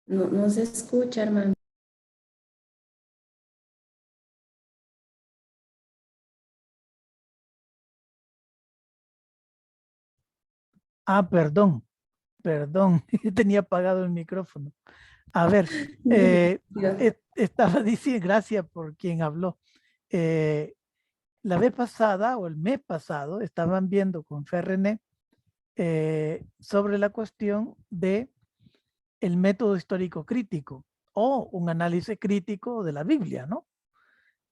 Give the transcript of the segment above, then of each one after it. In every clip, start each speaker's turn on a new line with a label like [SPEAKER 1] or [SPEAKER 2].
[SPEAKER 1] No, no se escucha, hermano.
[SPEAKER 2] Ah, perdón, tenía apagado el micrófono. A ver,
[SPEAKER 1] Dios.
[SPEAKER 2] estaba diciendo, gracias por quien habló. Eh, la vez pasada o el mes pasado estaban viendo con Ferrené sobre la cuestión de el método histórico crítico o un análisis crítico de la Biblia, ¿no?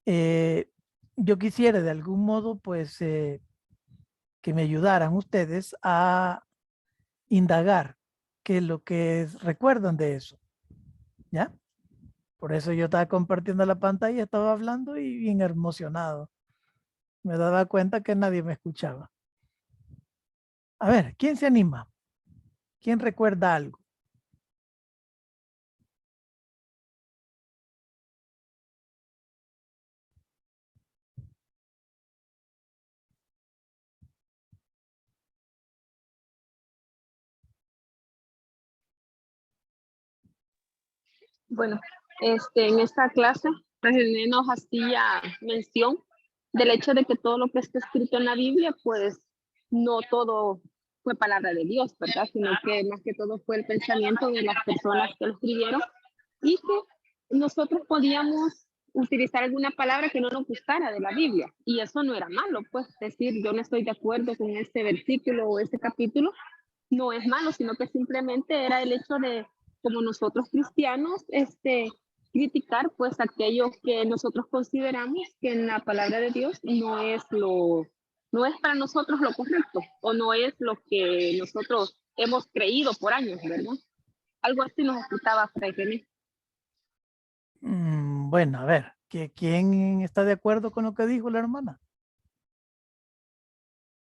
[SPEAKER 2] Yo quisiera de algún modo, pues, que me ayudaran ustedes a indagar qué es lo que recuerdan de eso, ¿ya? Por eso yo estaba compartiendo la pantalla, estaba hablando y bien emocionado. Me daba cuenta que nadie me escuchaba. A ver, ¿quién se anima? ¿Quién recuerda algo?
[SPEAKER 3] Bueno, en esta clase, René nos hacía mención del hecho de que todo lo que está escrito en la Biblia, pues no todo fue palabra de Dios, ¿verdad? Sino que más que todo fue el pensamiento de las personas que lo escribieron y que nosotros podíamos utilizar alguna palabra que no nos gustara de la Biblia. Y eso no era malo, pues decir yo no estoy de acuerdo con este versículo o este capítulo, no es malo, sino que simplemente era el hecho de, como nosotros cristianos, criticar pues aquello que nosotros consideramos que en la palabra de Dios no es para nosotros lo correcto o no es lo que nosotros hemos creído por años, ¿verdad? Algo así nos explicaba Fray René.
[SPEAKER 2] Bueno, a ver, ¿quién está de acuerdo con lo que dijo la hermana?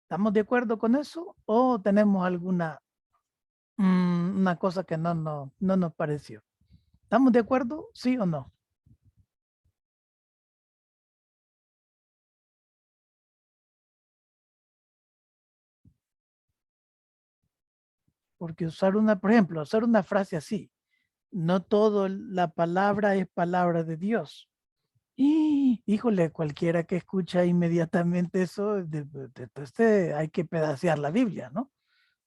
[SPEAKER 2] ¿Estamos de acuerdo con eso o tenemos alguna una cosa que no nos pareció? ¿Estamos de acuerdo? ¿Sí o no? Porque usar una, por ejemplo, usar una frase así, no todo la palabra es palabra de Dios. Y, híjole, cualquiera que escucha inmediatamente eso, entonces hay que pedacear la Biblia, ¿no?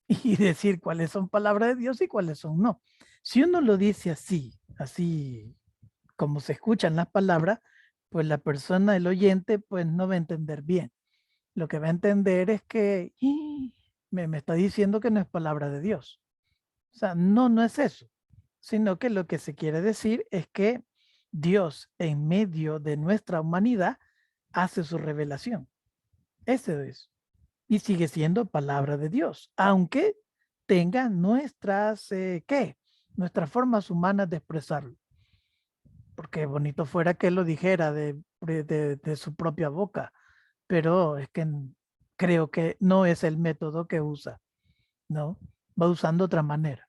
[SPEAKER 2] Y decir cuáles son palabras de Dios y cuáles son no. Si uno lo dice así, así como se escuchan las palabras, pues la persona, el oyente, pues no va a entender bien. Lo que va a entender es que me está diciendo que no es palabra de Dios. O sea, no es eso, sino que lo que se quiere decir es que Dios en medio de nuestra humanidad hace su revelación. Eso es. Y sigue siendo palabra de Dios, aunque tenga nuestras, ¿qué? Nuestras formas humanas de expresarlo. Porque bonito fuera que lo dijera de su propia boca, pero es que creo que no es el método que usa, ¿no? Va usando otra manera.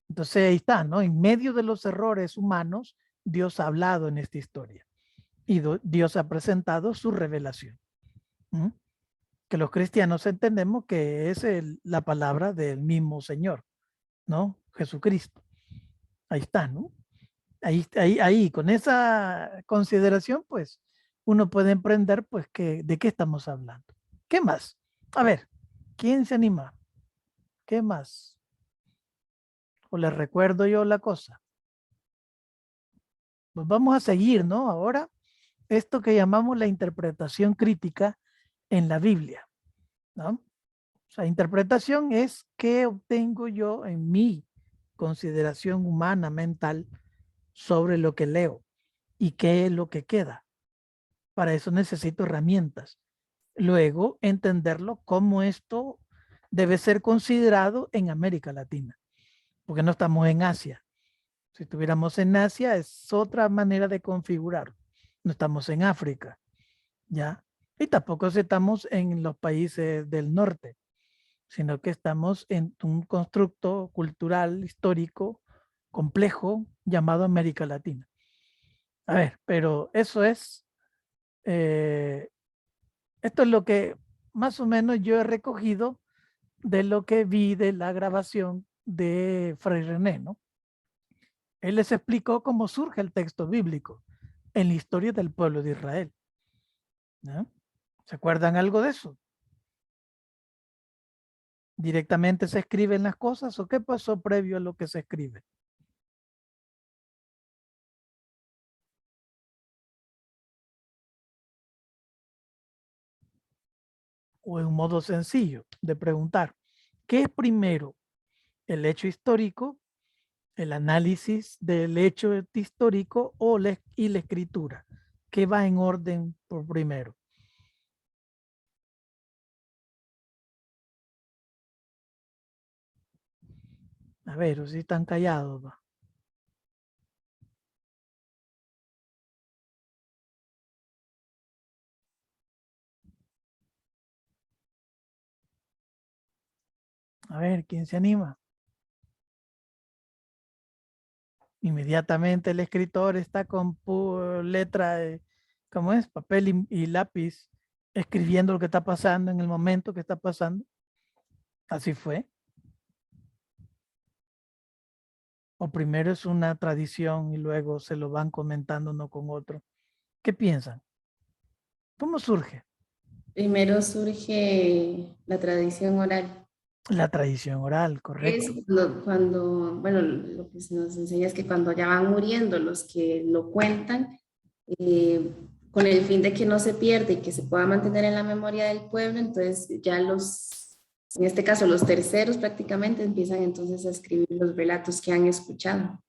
[SPEAKER 2] Entonces ahí está, ¿no? En medio de los errores humanos, Dios ha hablado en esta historia y Dios ha presentado su revelación. ¿Mm? Que los cristianos entendemos que es la palabra del mismo Señor, ¿no? Jesucristo. Ahí está, ¿no? Ahí, con esa consideración, pues, uno puede emprender, pues, de qué estamos hablando. ¿Qué más? A ver, ¿quién se anima? ¿Qué más? O les recuerdo yo la cosa. Pues vamos a seguir, ¿no? Ahora, esto que llamamos la interpretación crítica en la Biblia, ¿no? O sea, interpretación es qué obtengo yo en mi consideración humana, mental, sobre lo que leo y qué es lo que queda. Para eso necesito herramientas. Luego, entenderlo cómo esto debe ser considerado en América Latina, porque no estamos en Asia. Si estuviéramos en Asia es otra manera de configurar. No estamos en África, ¿ya? Y tampoco estamos en los países del norte, sino que estamos en un constructo cultural, histórico, complejo, llamado América Latina. A ver, pero eso es, eh, esto es lo que más o menos yo he recogido de lo que vi de la grabación de Fray René, ¿no? Él les explicó cómo surge el texto bíblico en la historia del pueblo de Israel. ¿No? ¿Se acuerdan algo de eso? ¿Directamente se escriben las cosas o qué pasó previo a lo que se escribe? O en un modo sencillo de preguntar, ¿qué es primero? ¿El hecho histórico, el análisis del hecho histórico y la escritura? ¿Qué va en orden por primero? A ver, o si están callados. Va. A ver, ¿quién se anima? Inmediatamente el escritor está con letra, ¿cómo es? Papel y lápiz, escribiendo lo que está pasando en el momento que está pasando. Así fue. O primero es una tradición y luego se lo van comentando uno con otro. ¿Qué piensan? ¿Cómo surge?
[SPEAKER 1] Primero surge la tradición oral.
[SPEAKER 2] La tradición oral,
[SPEAKER 1] Es
[SPEAKER 2] correcto.
[SPEAKER 1] cuando, bueno, lo que se nos enseña es que cuando ya van muriendo los que lo cuentan, eh, con el fin de que no se pierda y que se pueda mantener en la memoria del pueblo, entonces ya en este caso los terceros prácticamente empiezan entonces a escribir los relatos que han escuchado.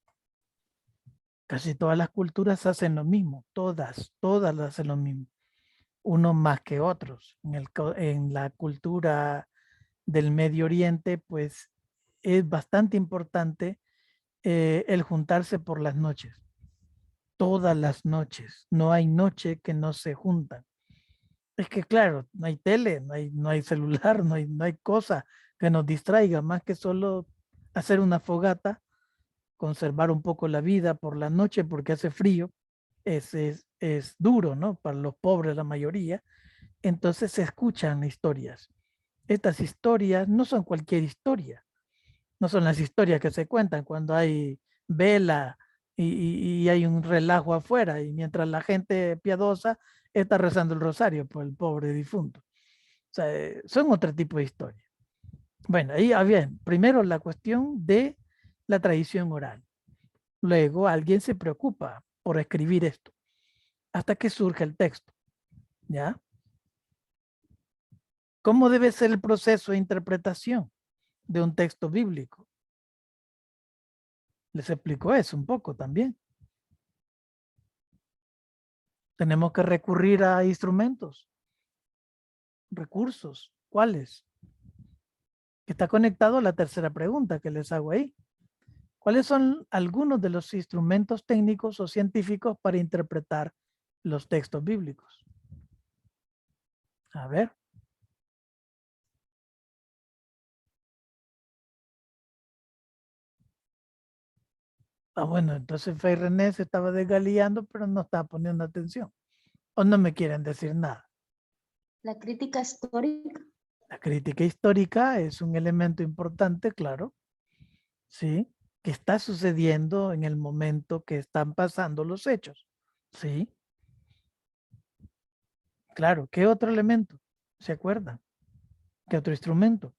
[SPEAKER 2] Casi todas las culturas hacen lo mismo, todas hacen lo mismo, unos más que otros. En la cultura del Medio Oriente, pues es bastante importante el juntarse por las noches, todas las noches, no hay noche que no se juntan. Es que claro, no hay tele, no hay celular, no hay cosa que nos distraiga más que solo hacer una fogata, conservar un poco la vida por la noche porque hace frío, es duro, ¿no? Para los pobres la mayoría. Entonces se escuchan historias. Estas historias no son cualquier historia, no son las historias que se cuentan cuando hay vela y hay un relajo afuera y mientras la gente piadosa está rezando el rosario por el pobre difunto. O sea, son otro tipo de historias. Bueno, ahí bien, primero la cuestión de la tradición oral. Luego alguien se preocupa por escribir esto hasta que surge el texto, ¿ya? ¿Cómo debe ser el proceso de interpretación de un texto bíblico? Les explico eso un poco también. Tenemos que recurrir a instrumentos, recursos. ¿Cuáles? Está conectado a la tercera pregunta que les hago ahí. ¿Cuáles son algunos de los instrumentos técnicos o científicos para interpretar los textos bíblicos? A ver. Bueno, entonces Fey René se estaba desgaleando, pero no estaba poniendo atención. O no me quieren decir nada.
[SPEAKER 4] La crítica histórica.
[SPEAKER 2] La crítica histórica es un elemento importante, claro, ¿sí? Que está sucediendo en el momento que están pasando los hechos, ¿sí? Claro, ¿qué otro elemento? ¿Se acuerdan? ¿Qué otro instrumento?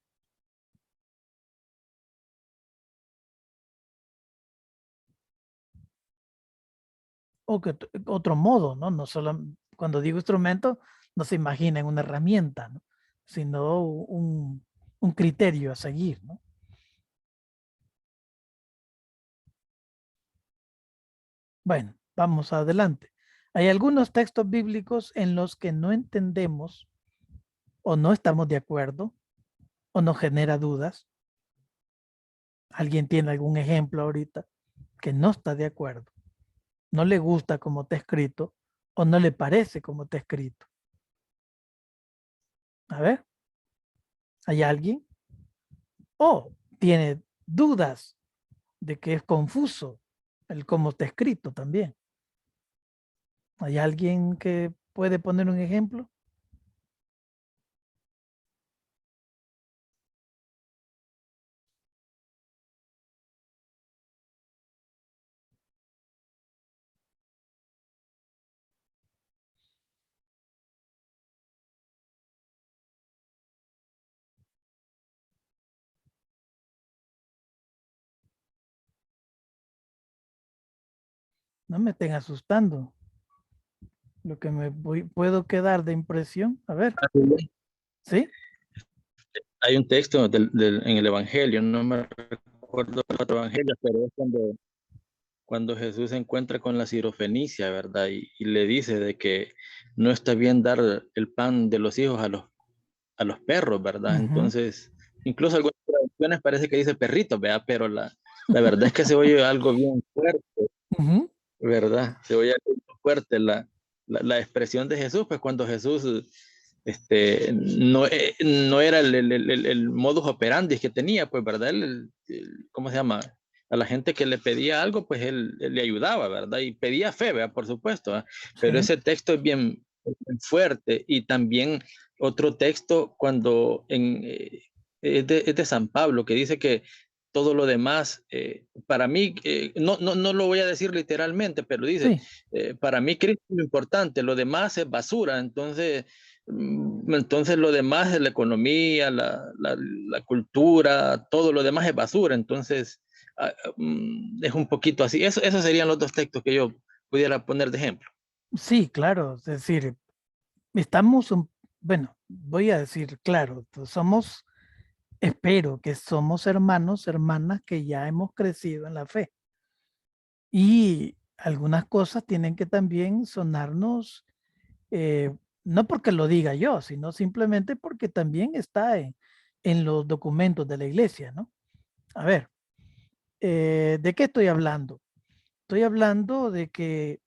[SPEAKER 2] O que otro modo, ¿no? No solo, cuando digo instrumento, no se imaginen una herramienta, ¿no? Sino un criterio a seguir, ¿no? Bueno, vamos adelante. Hay algunos textos bíblicos en los que no entendemos o no estamos de acuerdo o nos genera dudas. ¿Alguien tiene algún ejemplo ahorita que no está de acuerdo? No le gusta como está escrito o no le parece como está escrito. A ver, ¿hay alguien? O tiene dudas de que es confuso el cómo está escrito también. ¿Hay alguien que puede poner un ejemplo? No me estén asustando. Lo que puedo quedar de impresión. A ver, ¿sí?
[SPEAKER 5] Hay un texto en el Evangelio, no me recuerdo el otro Evangelio, pero es cuando Jesús se encuentra con la sirofenicia, ¿verdad? Y le dice de que no está bien dar el pan de los hijos a los perros, ¿verdad?
[SPEAKER 2] Ujú.
[SPEAKER 5] Entonces, incluso algunas traducciones parece que dice perrito, ¿verdad? Pero la verdad es que se oye algo bien fuerte,
[SPEAKER 2] Ujú.
[SPEAKER 5] ¿verdad? Se oye algo fuerte la expresión de Jesús, pues cuando Jesús no era el modus operandi que tenía, pues, ¿verdad? ¿Cómo se llama? A la gente que le pedía algo, pues él le ayudaba, ¿verdad? Y pedía fe, ¿verdad? Por supuesto, ¿verdad? Pero
[SPEAKER 2] Sí.
[SPEAKER 5] ese texto es bien fuerte. Y también otro texto es de San Pablo, que dice que todo lo demás, para mí, no lo voy a decir literalmente, pero dice,
[SPEAKER 2] Sí.
[SPEAKER 5] para mí Cristo es lo importante, lo demás es basura. Entonces lo demás es la economía, la cultura, todo lo demás es basura. Entonces es un poquito así. Esos serían los dos textos que yo pudiera poner de ejemplo.
[SPEAKER 2] Sí, claro. Es decir, estamos, bueno, voy a decir, claro, somos, espero que somos hermanos, hermanas que ya hemos crecido en la fe. Y algunas cosas tienen que también sonarnos, no porque lo diga yo, sino simplemente porque también está en los documentos de la iglesia, ¿no? A ver, ¿de qué estoy hablando? Estoy hablando de que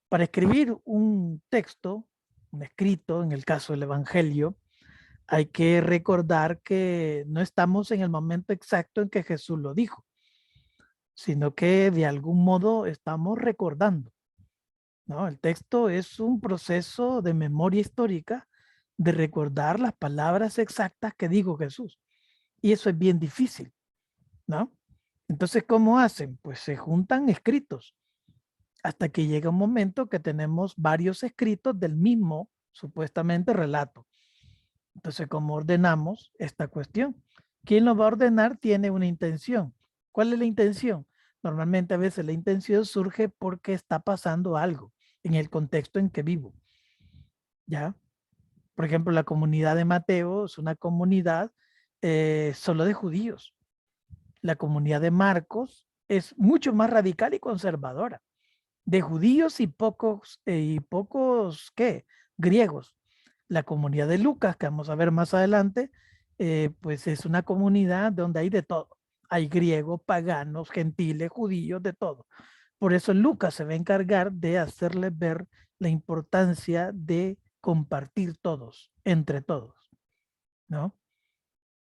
[SPEAKER 2] para escribir un texto, un escrito, en el caso del Evangelio, hay que recordar que no estamos en el momento exacto en que Jesús lo dijo, sino que de algún modo estamos recordando, ¿no? El texto es un proceso de memoria histórica de recordar las palabras exactas que dijo Jesús. Y eso es bien difícil, ¿no? Entonces, ¿cómo hacen? Pues se juntan escritos hasta que llega un momento que tenemos varios escritos del mismo supuestamente relato. Entonces, ¿cómo ordenamos esta cuestión? ¿Quién lo va a ordenar? Tiene una intención. ¿Cuál es la intención? Normalmente a veces la intención surge porque está pasando algo en el contexto en que vivo. ¿Ya? Por ejemplo, la comunidad de Mateo es una comunidad solo de judíos. La comunidad de Marcos es mucho más radical y conservadora, de judíos y pocos, ¿qué? Griegos. La comunidad de Lucas, que vamos a ver más adelante, pues es una comunidad donde hay de todo. Hay griegos, paganos, gentiles, judíos, de todo. Por eso Lucas se va a encargar de hacerles ver la importancia de compartir todos, entre todos, ¿no?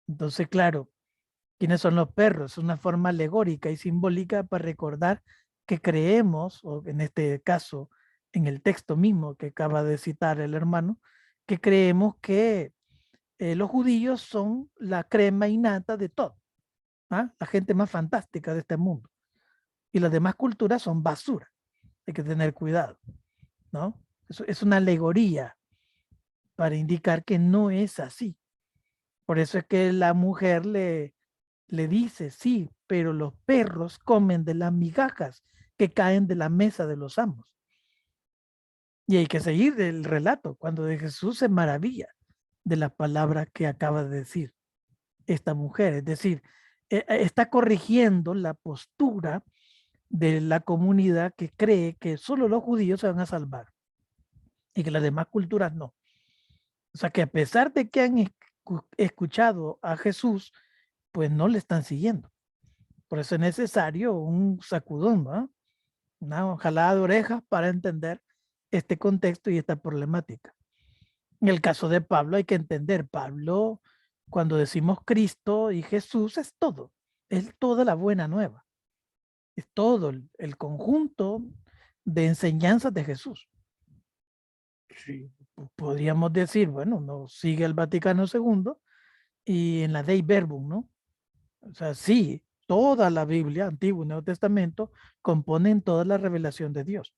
[SPEAKER 2] Entonces, claro, ¿quiénes son los perros? Es una forma alegórica y simbólica para recordar que creemos, o en este caso, en el texto mismo que acaba de citar el hermano, que creemos que los judíos son la crema innata de todo, ¿ah? La gente más fantástica de este mundo. Y las demás culturas son basura. Hay que tener cuidado, ¿no? Eso es una alegoría para indicar que no es así. Por eso es que la mujer le dice, sí, pero los perros comen de las migajas que caen de la mesa de los amos. Y hay que seguir el relato cuando de Jesús se maravilla de las palabras que acaba de decir esta mujer. Es decir, está corrigiendo la postura de la comunidad que cree que solo los judíos se van a salvar y que las demás culturas no. O sea que a pesar de que han escuchado a Jesús, pues no le están siguiendo. Por eso es necesario un sacudón, ¿no? Una jalada de orejas para entender este contexto y esta problemática. En el caso de Pablo hay que entender, Pablo, cuando decimos Cristo y Jesús es todo, es toda la buena nueva, es todo el conjunto de enseñanzas de Jesús. Sí, podríamos decir, bueno, nos sigue el Vaticano II y en la Dei Verbum, ¿no? O sea, sí, toda la Biblia, Antiguo y Nuevo Testamento, componen toda la revelación de Dios,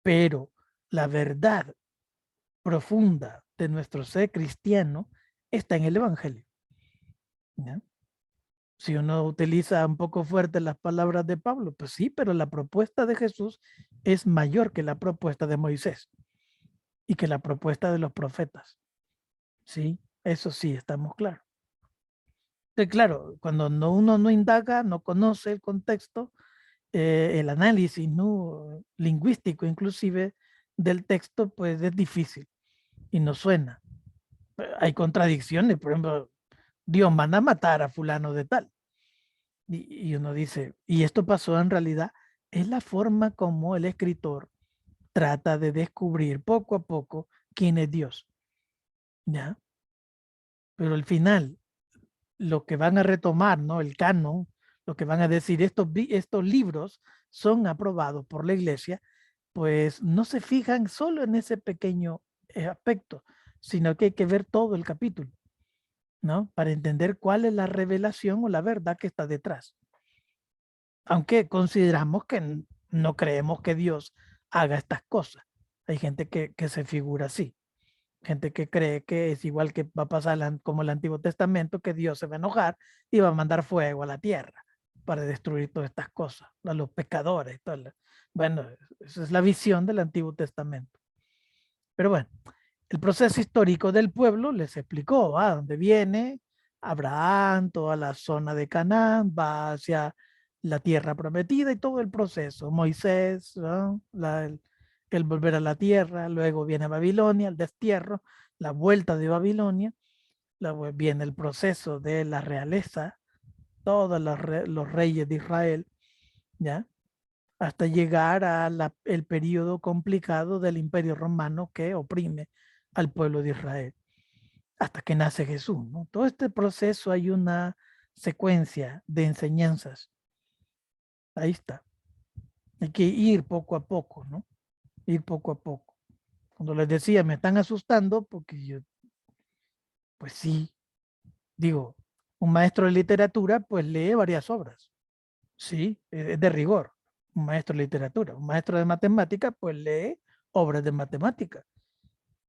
[SPEAKER 2] pero la verdad profunda de nuestro ser cristiano está en el Evangelio, ¿ya? Si uno utiliza un poco fuerte las palabras de Pablo, pues sí, pero la propuesta de Jesús es mayor que la propuesta de Moisés y que la propuesta de los profetas. Sí, eso sí, estamos claros. Entonces, claro, cuando uno no indaga, no conoce el contexto, el análisis, ¿no?, lingüístico inclusive del texto, pues es difícil y no suena. Hay contradicciones, por ejemplo, Dios manda a matar a fulano de tal. Y uno dice, y esto pasó en realidad, es la forma como el escritor trata de descubrir poco a poco quién es Dios. ¿Ya? Pero al final, lo que van a retomar, ¿no?, el canon, lo que van a decir, estos libros son aprobados por la iglesia, pues no se fijan solo en ese pequeño aspecto, sino que hay que ver todo el capítulo, ¿no?, para entender cuál es la revelación o la verdad que está detrás. Aunque consideramos que no creemos que Dios haga estas cosas. Hay gente que se figura así. Gente que cree que es igual que va a pasar como el Antiguo Testamento, que Dios se va a enojar y va a mandar fuego a la tierra para destruir todas estas cosas, a los pecadores. Bueno, esa es la visión del Antiguo Testamento. Pero bueno, el proceso histórico del pueblo les explicó a dónde viene Abraham, toda la zona de Canaán, va hacia la tierra prometida y todo el proceso. Moisés, ¿no?, el volver a la tierra, luego viene Babilonia, el destierro, la vuelta de Babilonia, luego viene el proceso de la realeza, todos los reyes de Israel, ¿ya?, hasta llegar el periodo complicado del Imperio Romano que oprime al pueblo de Israel, hasta que nace Jesús, ¿no? Todo este proceso hay una secuencia de enseñanzas. Ahí está. Hay que ir poco a poco, ¿no? Ir poco a poco. Cuando les decía, me están asustando porque yo, pues sí, digo, un maestro de literatura pues lee varias obras. Sí, es de rigor. Un maestro de literatura. Un maestro de matemática pues lee obras de matemática.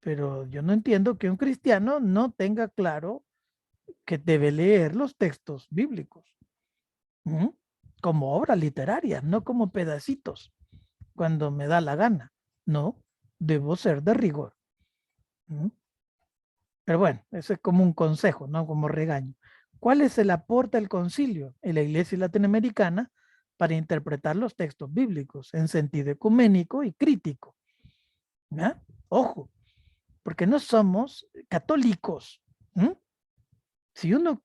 [SPEAKER 2] Pero yo no entiendo que un cristiano no tenga claro que debe leer los textos bíblicos, ¿m?, como obras literarias, no como pedacitos, cuando me da la gana. No, debo ser de rigor. ¿M? Pero bueno, eso es como un consejo, no como regaño. ¿Cuál es el aporte del concilio en la iglesia latinoamericana para interpretar los textos bíblicos en sentido ecuménico y crítico? ¿Ya? Ojo, porque no somos católicos. ¿M? Si uno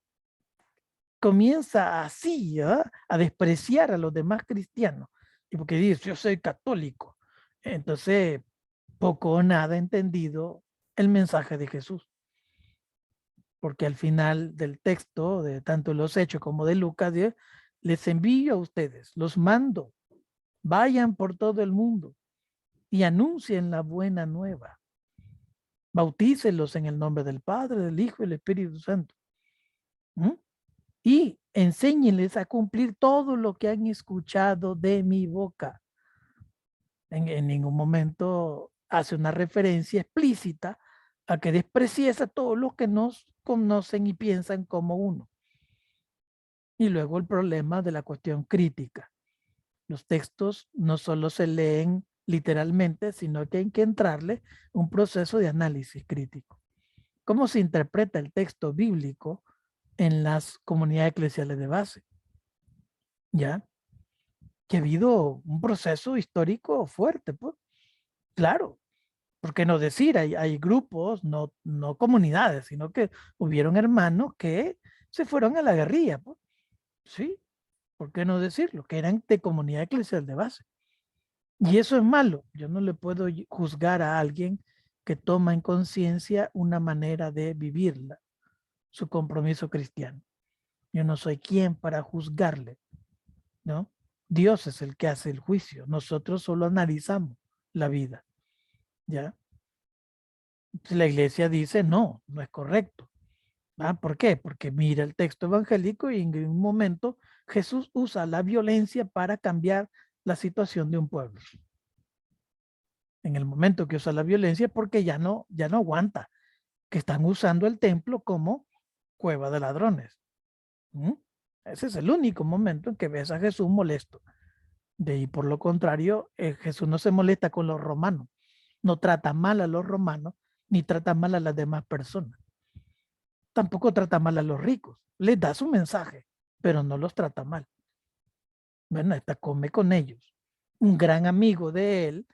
[SPEAKER 2] comienza así, ¿eh?, a despreciar a los demás cristianos, y porque dice, yo soy católico, entonces poco o nada entendido el mensaje de Jesús. Porque al final del texto, de tanto los Hechos como de Lucas, dice, les envío a ustedes, los mando, vayan por todo el mundo y anuncien la buena nueva. Bautícelos en el nombre del Padre, del Hijo y del Espíritu Santo. ¿Mm? Y enséñenles a cumplir todo lo que han escuchado de mi boca. En ningún momento hace una referencia explícita a que desprecies a todos los que nos conocen y piensan como uno. Y luego el problema de la cuestión crítica. Los textos no solo se leen literalmente, sino que hay que entrarle un proceso de análisis crítico. ¿Cómo se interpreta el texto bíblico en las comunidades eclesiales de base? ¿Ya? Que ha habido un proceso histórico fuerte, pues. Claro, ¿por qué no decir? Hay grupos, no comunidades, sino que hubieron hermanos que se fueron a la guerrilla, pues. Sí, ¿por qué no decirlo? Que eran de comunidad eclesial de base. Y eso es malo. Yo no le puedo juzgar a alguien que toma en conciencia una manera de vivirla, su compromiso cristiano. Yo no soy quien para juzgarle, ¿no? Dios es el que hace el juicio. Nosotros solo analizamos la vida, ¿ya? La iglesia dice, no es correcto. ¿Ah? ¿Por qué? Porque mira el texto evangélico y en un momento Jesús usa la violencia para cambiar la situación de un pueblo. En el momento que usa la violencia, porque ya no aguanta, que están usando el templo como cueva de ladrones. ¿Mm? Ese es el único momento en que ves a Jesús molesto. De ahí, por lo contrario, Jesús no se molesta con los romanos. No trata mal a los romanos, ni trata mal a las demás personas. Tampoco trata mal a los ricos. Les da su mensaje, pero no los trata mal. Bueno, esta come con ellos. Un gran amigo de él,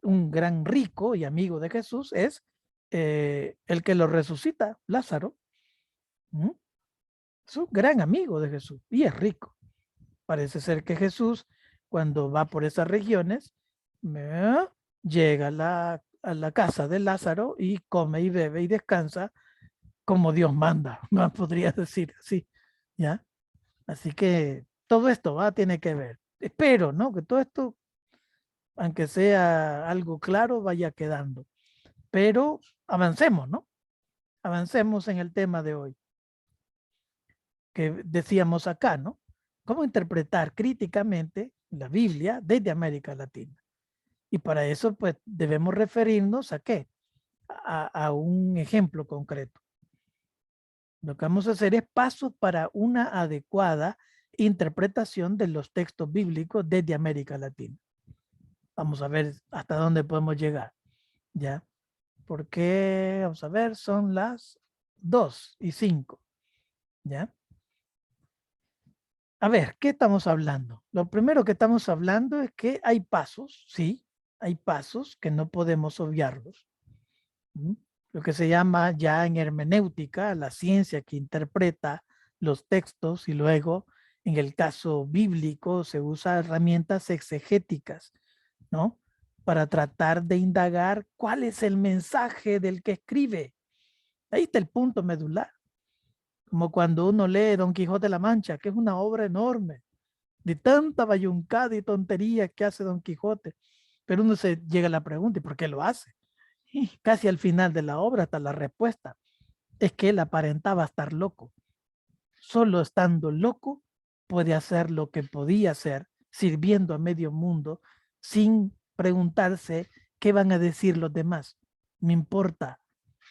[SPEAKER 2] un gran rico y amigo de Jesús es el que lo resucita, Lázaro. Es un gran amigo de Jesús y es rico. Parece ser que Jesús, cuando va por esas regiones, llega a la casa de Lázaro y come y bebe y descansa como Dios manda, más podría decir así, ¿ya? Así que todo esto tiene que ver. Espero, ¿no? Que todo esto, aunque sea algo claro, vaya quedando. Pero avancemos, ¿no? Avancemos en el tema de hoy. Que decíamos acá, ¿no? ¿Cómo interpretar críticamente la Biblia desde América Latina? Y para eso, pues, debemos referirnos a ¿qué? A un ejemplo concreto. Lo que vamos a hacer es pasos para una adecuada interpretación de los textos bíblicos desde América Latina. Vamos a ver hasta dónde podemos llegar, ¿ya? Porque, vamos a ver, son las 2:05, ¿ya? A ver, ¿qué estamos hablando? Lo primero que estamos hablando es que hay pasos, sí, hay pasos que no podemos obviarlos. Lo que se llama ya en hermenéutica, la ciencia que interpreta los textos y luego en el caso bíblico se usa herramientas exegéticas, ¿no? Para tratar de indagar cuál es el mensaje del que escribe. Ahí está el punto medular. Como cuando uno lee Don Quijote de la Mancha, que es una obra enorme, de tanta bayuncada y tontería que hace Don Quijote. Pero uno se llega a la pregunta, ¿y por qué lo hace? Y casi al final de la obra está la respuesta. Es que él aparentaba estar loco. Solo estando loco puede hacer lo que podía hacer, sirviendo a medio mundo, sin preguntarse qué van a decir los demás. No importa.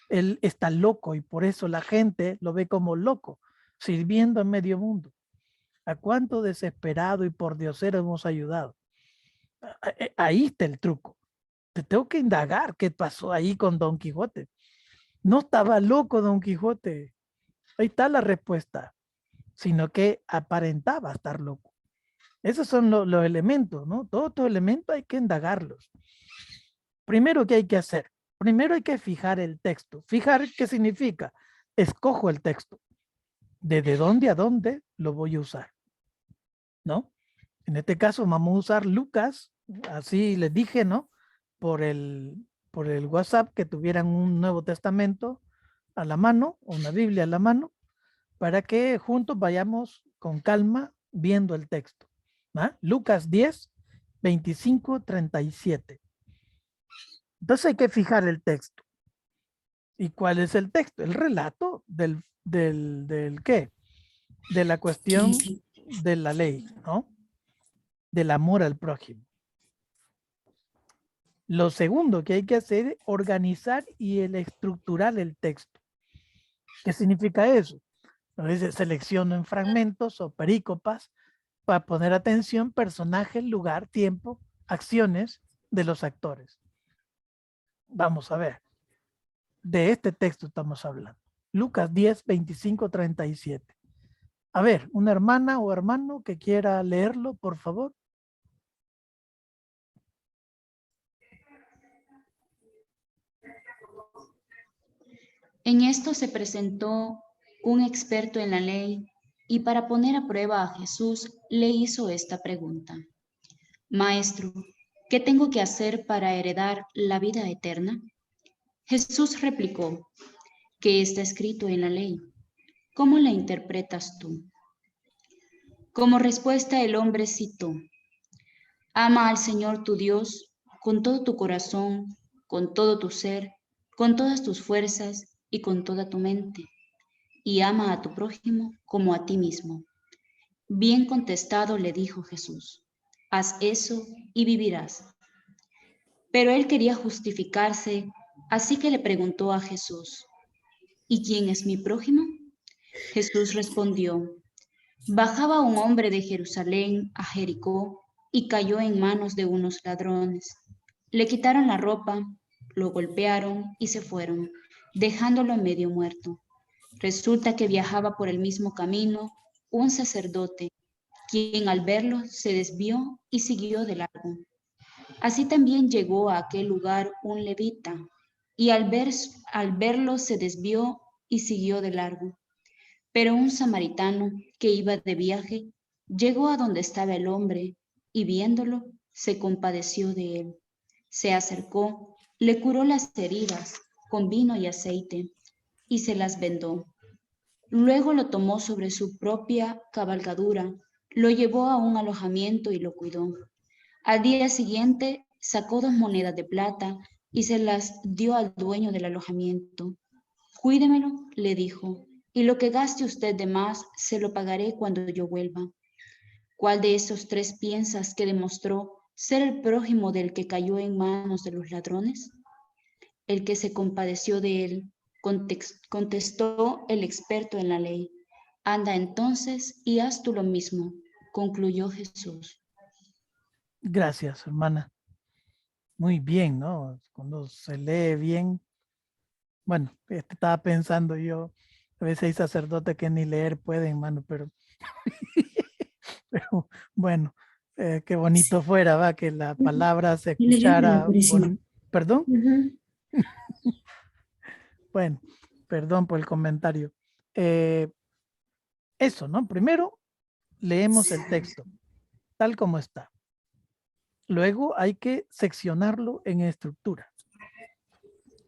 [SPEAKER 2] Él está loco y por eso la gente lo ve como loco, sirviendo a medio mundo. ¿A cuánto desesperado y por diosero hemos ayudado? Ahí está el truco. Te tengo que indagar qué pasó ahí con Don Quijote. No estaba loco Don Quijote. Ahí está la respuesta. Sino que aparentaba estar loco. Esos son los elementos, ¿no? Todos estos elementos hay que indagarlos. Primero, ¿qué hay que hacer? Primero hay que fijar el texto. Fijar, ¿qué significa? Escojo el texto. ¿Desde dónde a dónde lo voy a usar? ¿No? En este caso vamos a usar Lucas, así les dije, ¿no? Por el WhatsApp, que tuvieran un Nuevo Testamento a la mano, o una Biblia a la mano, para que juntos vayamos con calma viendo el texto. Lucas 10, 25, 37. Entonces hay que fijar el texto. ¿Y cuál es el texto? El relato del ¿qué? De la cuestión de la ley, ¿no? Del amor al prójimo. Lo segundo que hay que hacer es organizar y estructurar el texto. ¿Qué significa eso? Entonces selecciono en fragmentos o perícopas para poner atención, personajes, lugar, tiempo, acciones de los actores. Vamos a ver. De este texto estamos hablando. Lucas 10, 25, 37. A ver, una hermana o hermano que quiera leerlo, por favor.
[SPEAKER 4] En esto se presentó un experto en la ley y para poner a prueba a Jesús le hizo esta pregunta. Maestro, ¿qué tengo que hacer para heredar la vida eterna? Jesús replicó, ¿qué está escrito en la ley? ¿Cómo la interpretas tú? Como respuesta el hombre citó, ama al Señor tu Dios con todo tu corazón, con todo tu ser, con todas tus fuerzas y con toda tu mente, y ama a tu prójimo como a ti mismo. Bien contestado le dijo Jesús, haz eso y vivirás. Pero él quería justificarse, así que le preguntó a Jesús, ¿y quién es mi prójimo? Jesús respondió, Bajaba un hombre de Jerusalén a Jericó y cayó en manos de unos ladrones. Le quitaron la ropa, lo golpearon y se fueron, dejándolo medio muerto. Resulta que viajaba por el mismo camino un sacerdote, quien al verlo se desvió y siguió de largo. Así también llegó a aquel lugar un levita, y al verlo se desvió y siguió de largo. Pero un samaritano que iba de viaje llegó a donde estaba el hombre y viéndolo se compadeció de él. Se acercó, le curó las heridas con vino y aceite y se las vendó. Luego lo tomó sobre su propia cabalgadura, lo llevó a un alojamiento y lo cuidó. Al día siguiente sacó 2 monedas de plata y se las dio al dueño del alojamiento. Cuídemelo, le dijo, y lo que gaste usted de más se lo pagaré cuando yo vuelva. ¿Cuál de esos 3 piensas que demostró ser el prójimo del que cayó en manos de los ladrones? El que se compadeció de él, contestó el experto en la ley. Anda entonces y haz tú lo mismo, concluyó Jesús.
[SPEAKER 2] Gracias, hermana. Muy bien, ¿no? Cuando se lee bien. Bueno, estaba pensando yo, a veces hay sacerdotes que ni leer pueden, hermano, pero, pero bueno, qué bonito fuera, va, que la palabra se
[SPEAKER 1] Y leyó bien,
[SPEAKER 2] escuchara.
[SPEAKER 1] purísimo.
[SPEAKER 2] ¿Perdón?
[SPEAKER 1] Ujú.
[SPEAKER 2] Bueno, perdón por el comentario. Eso, ¿no? Primero, leemos el texto, tal como está. Luego hay que seccionarlo en estructura.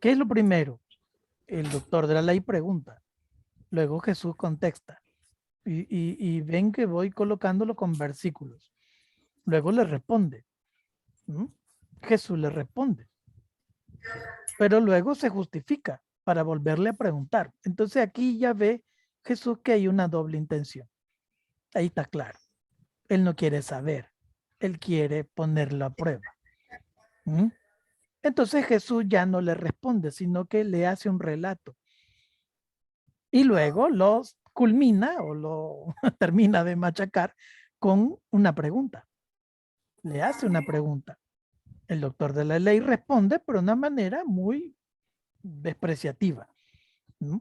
[SPEAKER 2] ¿Qué es lo primero? El doctor de la ley pregunta. Luego Jesús contesta. Y ven que voy colocándolo con versículos. Luego le responde. ¿Mm? Jesús le responde. Pero luego se justifica para volverle a preguntar. Entonces aquí ya ve Jesús que hay una doble intención. Ahí está claro. Él no quiere saber. Él quiere ponerlo a prueba. ¿Mm? Entonces Jesús ya no le responde, sino que le hace un relato. Y luego lo culmina o lo termina de machacar con una pregunta. Le hace una pregunta. El doctor de la ley responde, pero de una manera muy despreciativa.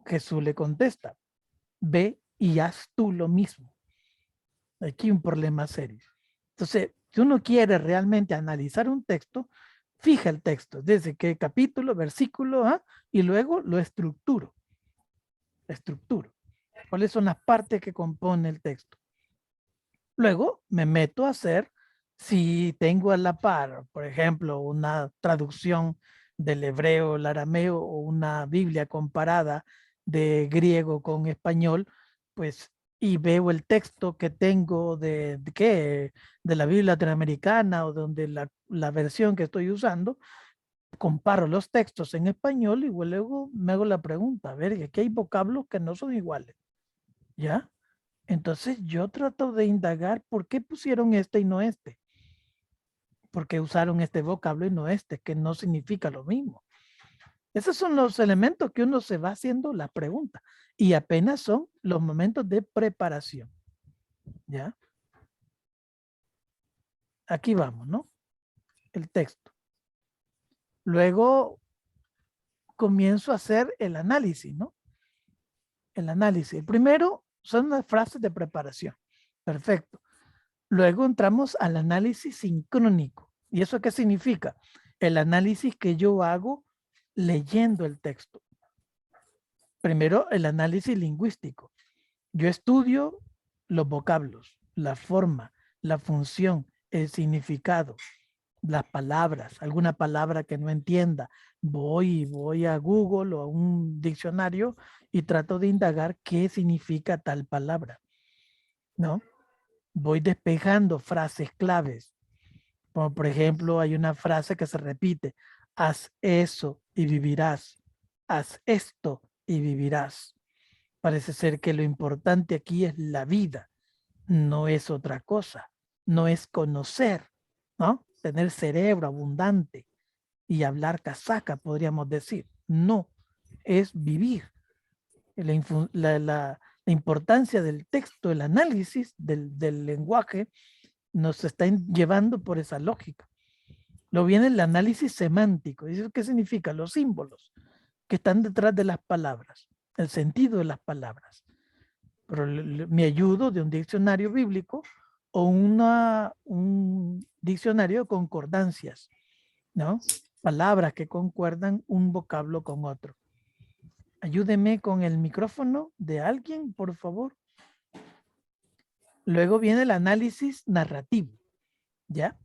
[SPEAKER 2] Jesús le contesta, ve y haz tú lo mismo. Aquí un problema serio. Entonces, si uno quiere realmente analizar un texto, fija el texto, desde qué capítulo, versículo, y luego lo estructuro. ¿Cuáles son las partes que compone el texto? Luego me meto a hacer, si tengo a la par, por ejemplo, una traducción del hebreo, el arameo o una Biblia comparada de griego con español, pues, y veo el texto que tengo de la Biblia latinoamericana o donde la versión que estoy usando, comparo los textos en español y luego me hago la pregunta, a ver, aquí hay vocablos que no son iguales, ¿ya? Entonces yo trato de indagar por qué pusieron este y no este. ¿Por qué usaron este vocablo y no este? Que no significa lo mismo. Esos son los elementos que uno se va haciendo la pregunta. Y apenas son los momentos de preparación. ¿Ya? Aquí vamos, ¿no? El texto. Luego comienzo a hacer el análisis, ¿no? El análisis. El primero son las frases de preparación. Perfecto. Luego entramos al análisis sincrónico. ¿Y eso qué significa? El análisis que yo hago leyendo el texto. Primero, el análisis lingüístico. Yo estudio los vocablos, la forma, la función, el significado, las palabras, alguna palabra que no entienda. Voy a Google o a un diccionario y trato de indagar qué significa tal palabra, ¿no? Voy despejando frases claves. Como por ejemplo, hay una frase que se repite, haz eso y vivirás, haz esto y vivirás. Parece ser que lo importante aquí es la vida, no es otra cosa, no es conocer, ¿no? Tener cerebro abundante y hablar casaca, podríamos decir. No, es vivir. La importancia del texto, el análisis del lenguaje nos está llevando por esa lógica. Luego viene el análisis semántico. ¿Y eso qué significa? Los símbolos que están detrás de las palabras, el sentido de las palabras. Pero me ayudo de un diccionario bíblico o un diccionario de concordancias, ¿no? Palabras que concuerdan un vocablo con otro. Ayúdeme con el micrófono de alguien, por favor. Luego viene el análisis narrativo, ¿ya?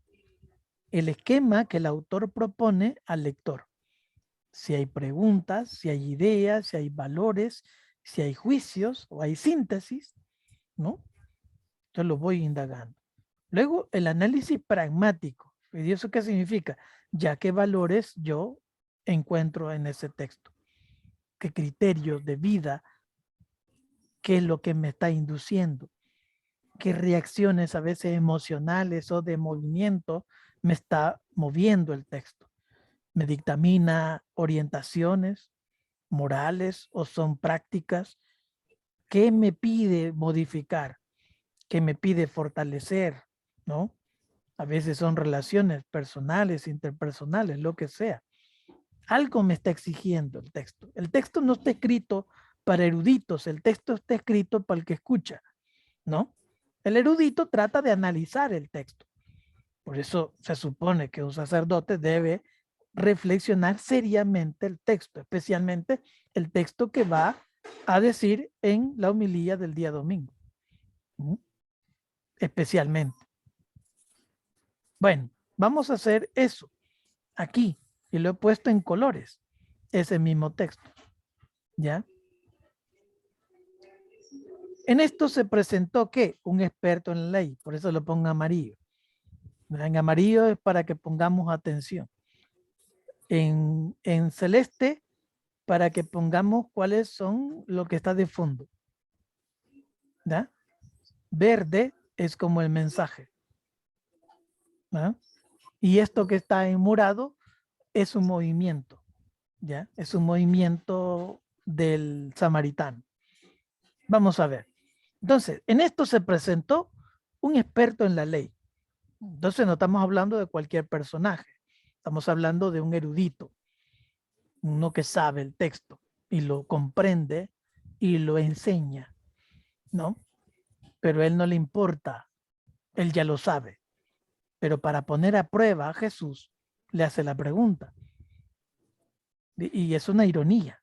[SPEAKER 2] El esquema que el autor propone al lector. Si hay preguntas, si hay ideas, si hay valores, si hay juicios o hay síntesis, ¿no? Yo lo voy indagando. Luego, el análisis pragmático. ¿Y eso qué significa? Ya qué valores yo encuentro en ese texto. ¿Qué criterios de vida? ¿Qué es lo que me está induciendo? ¿Qué reacciones a veces emocionales o de movimiento me está moviendo el texto? ¿Me dictamina orientaciones morales o son prácticas? ¿Qué me pide modificar? ¿Qué me pide fortalecer? ¿No? A veces son relaciones personales, interpersonales, lo que sea. Algo me está exigiendo el texto. El texto no está escrito para eruditos, el texto está escrito para el que escucha, ¿no? El erudito trata de analizar el texto. Por eso se supone que un sacerdote debe reflexionar seriamente el texto, especialmente el texto que va a decir en la homilía del día domingo. Especialmente. Bueno, vamos a hacer eso aquí y lo he puesto en colores, ese mismo texto. ¿Ya? En esto se presentó que un experto en la ley, por eso lo pongo amarillo. En amarillo es para que pongamos atención. En celeste, para que pongamos cuáles son lo que está de fondo. ¿Ya? Verde es como el mensaje. ¿Ya? Y esto que está en morado es un movimiento. ¿Ya? Es un movimiento del samaritano. Vamos a ver. Entonces, en esto se presentó un experto en la ley. Entonces no estamos hablando de cualquier personaje. Estamos hablando de un erudito, uno que sabe el texto y lo comprende y lo enseña, ¿no? Pero a él no le importa, él ya lo sabe. Pero para poner a prueba a Jesús, le hace la pregunta. Y es una ironía,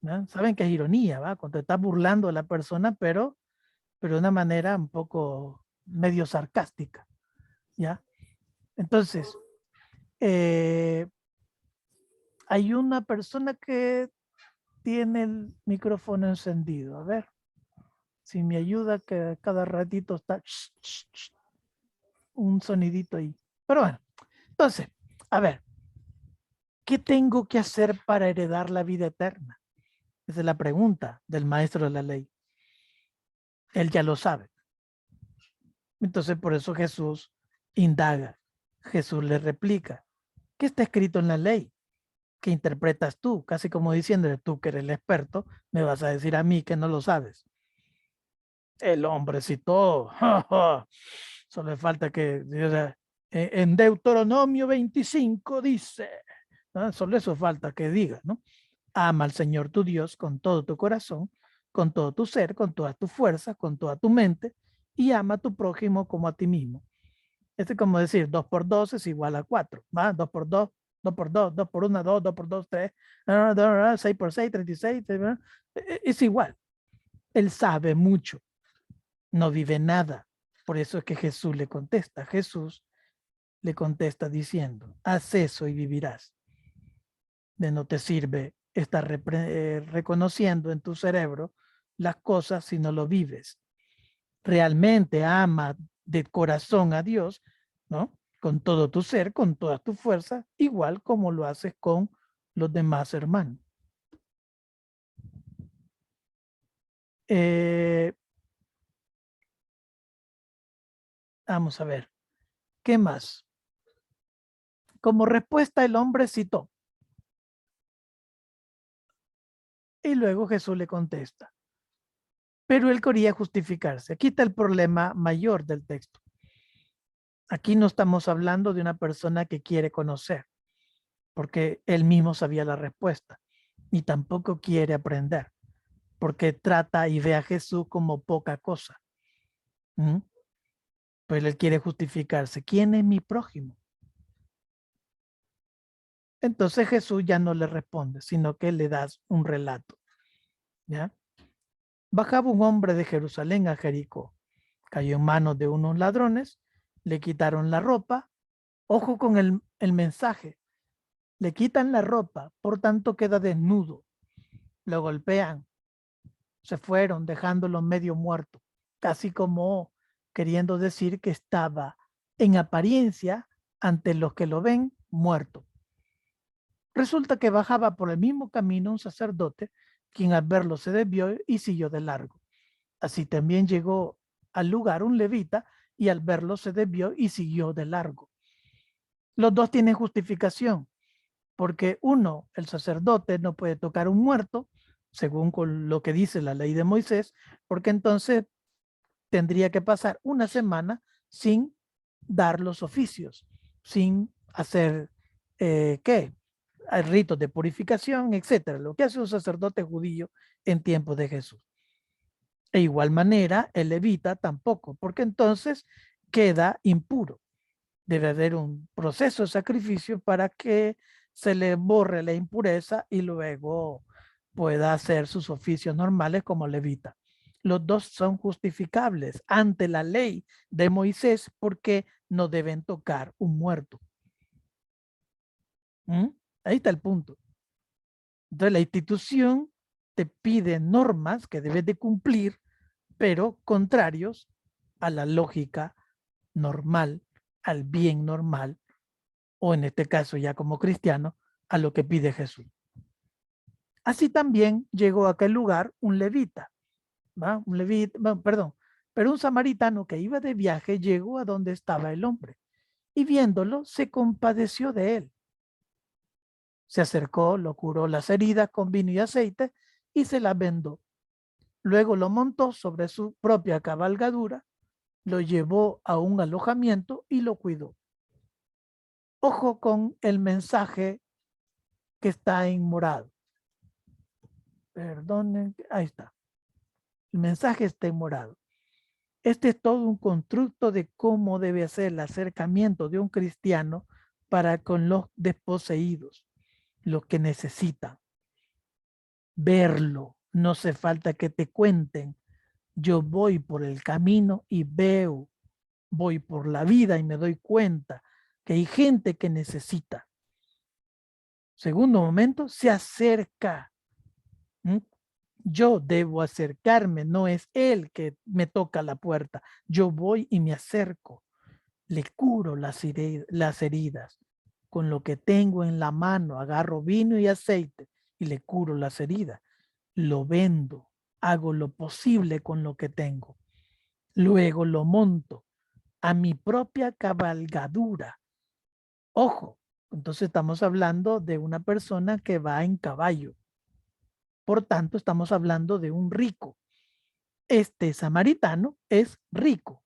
[SPEAKER 2] ¿no? Saben que es ironía, ¿va? Cuando te estás burlando de la persona, pero de una manera un poco medio sarcástica, ¿ya? Entonces, hay una persona que tiene el micrófono encendido. A ver, si me ayuda, que cada ratito está un sonidito ahí. Pero bueno, entonces, a ver, ¿qué tengo que hacer para heredar la vida eterna? Esa es la pregunta del maestro de la ley. Él ya lo sabe. Entonces, por eso Jesús indaga. Jesús le replica. ¿Qué está escrito en la ley? ¿Qué interpretas tú? Casi como diciéndole, tú que eres el experto, me vas a decir a mí que no lo sabes. El hombrecito, solo le falta que en Deuteronomio 25 dice, ¿no? Solo eso falta que diga, ¿no? Ama al Señor tu Dios con todo tu corazón, con todo tu ser, con todas tus fuerzas, con toda tu mente, y ama a tu prójimo como a ti mismo. Este es como decir, 2 por 2 es igual a 4, ¿va? 2 por 2, 2 por 2, 2 por 1, 2, 2 por 2, 3, 6 por 6, 36, es igual. Él sabe mucho, no vive nada. Por eso es que Jesús le contesta. Jesús le contesta diciendo, haz eso y vivirás. De no te sirve estar reconociendo en tu cerebro las cosas si no lo vives. Realmente ama de corazón a Dios, ¿no? Con todo tu ser, con todas tus fuerzas, igual como lo haces con los demás hermanos. Vamos a ver. ¿Qué más? Como respuesta, el hombre citó. Y luego Jesús le contesta. Pero él quería justificarse. Aquí está el problema mayor del texto. Aquí no estamos hablando de una persona que quiere conocer, porque él mismo sabía la respuesta, ni tampoco quiere aprender, porque trata y ve a Jesús como poca cosa. Pues él quiere justificarse. ¿Quién es mi prójimo? Entonces Jesús ya no le responde, sino que le da un relato. ¿Ya? Bajaba un hombre de Jerusalén a Jericó. Cayó en manos de unos ladrones, le quitaron la ropa. Ojo con el mensaje. Le quitan la ropa, por tanto queda desnudo. Lo golpean. Se fueron dejándolo medio muerto, casi como queriendo decir que estaba en apariencia ante los que lo ven muerto. Resulta que bajaba por el mismo camino un sacerdote, quien al verlo se desvió y siguió de largo. Así también llegó al lugar un levita y al verlo se desvió y siguió de largo. Los dos tienen justificación, porque uno, el sacerdote, no puede tocar un muerto, según con lo que dice la ley de Moisés, porque entonces tendría que pasar una semana sin dar los oficios, sin hacer, ¿qué? Ritos de purificación, etcétera, lo que hace un sacerdote judío en tiempos de Jesús. De igual manera, el levita tampoco, porque entonces queda impuro. Debe haber un proceso de sacrificio para que se le borre la impureza y luego pueda hacer sus oficios normales como levita. Los dos son justificables ante la ley de Moisés porque no deben tocar un muerto. Ahí está el punto. Entonces la institución te pide normas que debes de cumplir, pero contrarios a la lógica normal, al bien normal, o en este caso ya como cristiano, a lo que pide Jesús. Así también llegó a aquel lugar un levita, ¿va? Pero un samaritano que iba de viaje llegó a donde estaba el hombre y viéndolo se compadeció de él. Se acercó, lo curó las heridas con vino y aceite y se las vendó. Luego lo montó sobre su propia cabalgadura, lo llevó a un alojamiento y lo cuidó. Ojo con el mensaje que está en morado. Perdonen, ahí está. El mensaje está en morado. Este es todo un constructo de cómo debe ser el acercamiento de un cristiano para con los desposeídos, los que necesitan verlo. No hace falta que te cuenten. Yo voy por el camino y veo, voy por la vida y me doy cuenta que hay gente que necesita. Segundo momento, se acerca. Yo debo acercarme, no es él que me toca la puerta. Yo voy y me acerco. Le curo las heridas. Con lo que tengo en la mano, agarro vino y aceite y le curo las heridas. Lo vendo, hago lo posible con lo que tengo. Luego lo monto a mi propia cabalgadura. Ojo, entonces estamos hablando de una persona que va en caballo. Por tanto, estamos hablando de un rico. Este samaritano es rico,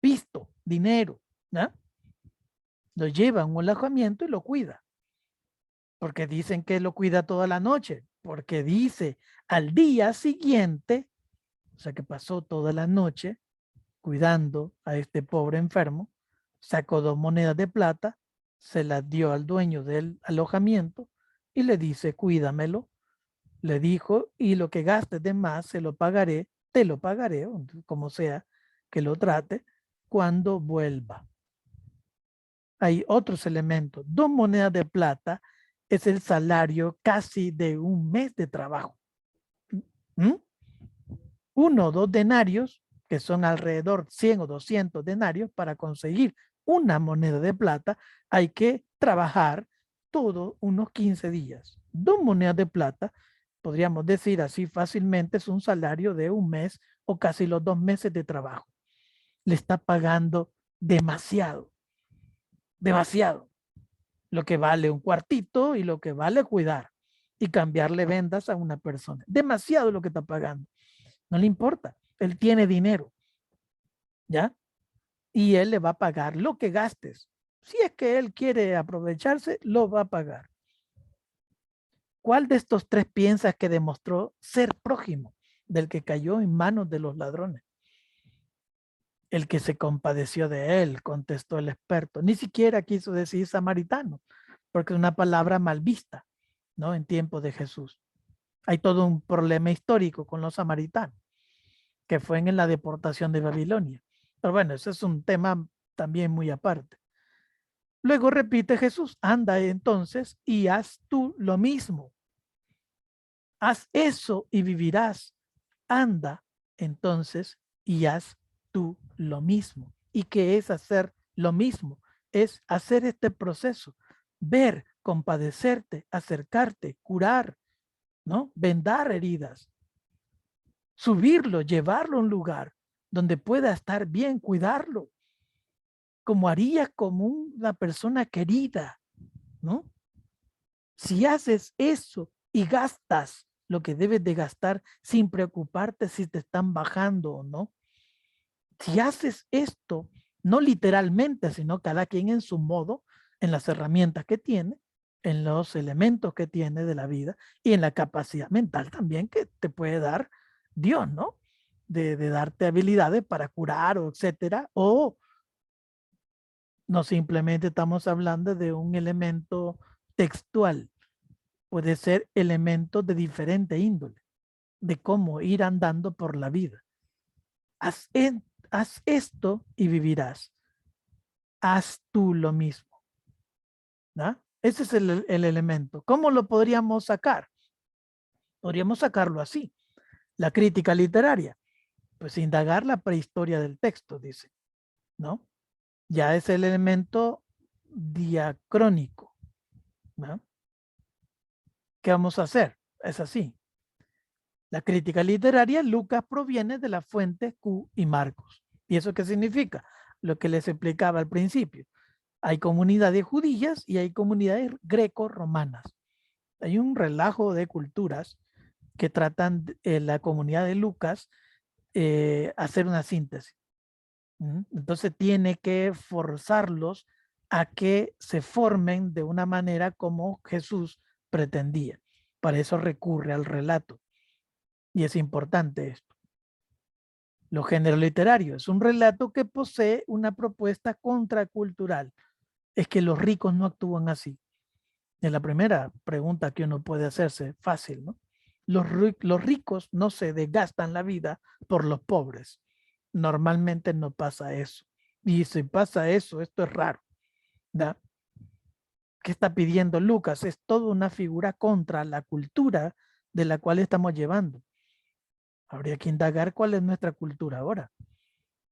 [SPEAKER 2] visto, dinero, ¿no? Lo lleva a un alojamiento y lo cuida. Porque dicen que lo cuida toda la noche. Porque dice al día siguiente, o sea que pasó toda la noche cuidando a este pobre enfermo, sacó 2 monedas de plata, se las dio al dueño del alojamiento y le dice, cuídamelo. Le dijo, y lo que gastes de más se lo pagaré, te lo pagaré, como sea que lo trate, cuando vuelva. Hay otros elementos. 2 monedas de plata es el salario casi de un mes de trabajo. 1 o 2 denarios, que son alrededor 100 o 200 denarios, para conseguir una moneda de plata, hay que trabajar todos unos 15 días. 2 monedas de plata, podríamos decir así fácilmente, es un salario de un mes o casi los 2 meses de trabajo. Le está pagando demasiado. Demasiado. Lo que vale un cuartito y lo que vale cuidar y cambiarle vendas a una persona. Demasiado lo que está pagando. No le importa. Él tiene dinero, ¿ya? Y él le va a pagar lo que gastes. Si es que él quiere aprovecharse, lo va a pagar. ¿Cuál de estos tres piensas que demostró ser prójimo del que cayó en manos de los ladrones? El que se compadeció de él, contestó el experto. Ni siquiera quiso decir samaritano, porque es una palabra mal vista, ¿no? En tiempo de Jesús. Hay todo un problema histórico con los samaritanos, que fue en la deportación de Babilonia. Pero bueno, ese es un tema también muy aparte. Luego repite Jesús, anda entonces y haz tú lo mismo. Haz eso y vivirás. Anda entonces y haz tú lo mismo. ¿Y qué es hacer lo mismo? Es hacer este proceso, ver, compadecerte, acercarte, curar, ¿no? Vendar heridas, subirlo, llevarlo a un lugar donde pueda estar bien, cuidarlo, como harías como una persona querida, ¿no? Si haces eso y gastas lo que debes de gastar sin preocuparte si te están bajando o no, si haces esto, no literalmente, sino cada quien en su modo, en las herramientas que tiene, en los elementos que tiene de la vida y en la capacidad mental también que te puede dar Dios, ¿no? De darte habilidades para curar o etcétera, o no simplemente estamos hablando de un elemento textual, puede ser elementos de diferente índole, de cómo ir andando por la vida. Haz esto y vivirás. Haz tú lo mismo. ¿No? Ese es el elemento. ¿Cómo lo podríamos sacar? Podríamos sacarlo así. La crítica literaria. Pues indagar la prehistoria del texto, dice. ¿No? Ya es el elemento diacrónico. ¿No? ¿Qué vamos a hacer? Es así. La crítica literaria, Lucas proviene de la fuente Q y Marcos. ¿Y eso qué significa? Lo que les explicaba al principio. Hay comunidades judías y hay comunidades greco-romanas. Hay un relajo de culturas que tratan la comunidad de Lucas hacer una síntesis. Entonces tiene que forzarlos a que se formen de una manera como Jesús pretendía. Para eso recurre al relato. Y es importante esto. Los géneros literarios es un relato que posee una propuesta contracultural. Es que los ricos no actúan así. Es la primera pregunta que uno puede hacerse fácil, ¿no? Los ricos no se desgastan la vida por los pobres. Normalmente no pasa eso. Y si pasa eso, esto es raro. ¿Da? ¿Qué está pidiendo Lucas? Es toda una figura contra la cultura de la cual estamos llevando. Habría que indagar cuál es nuestra cultura ahora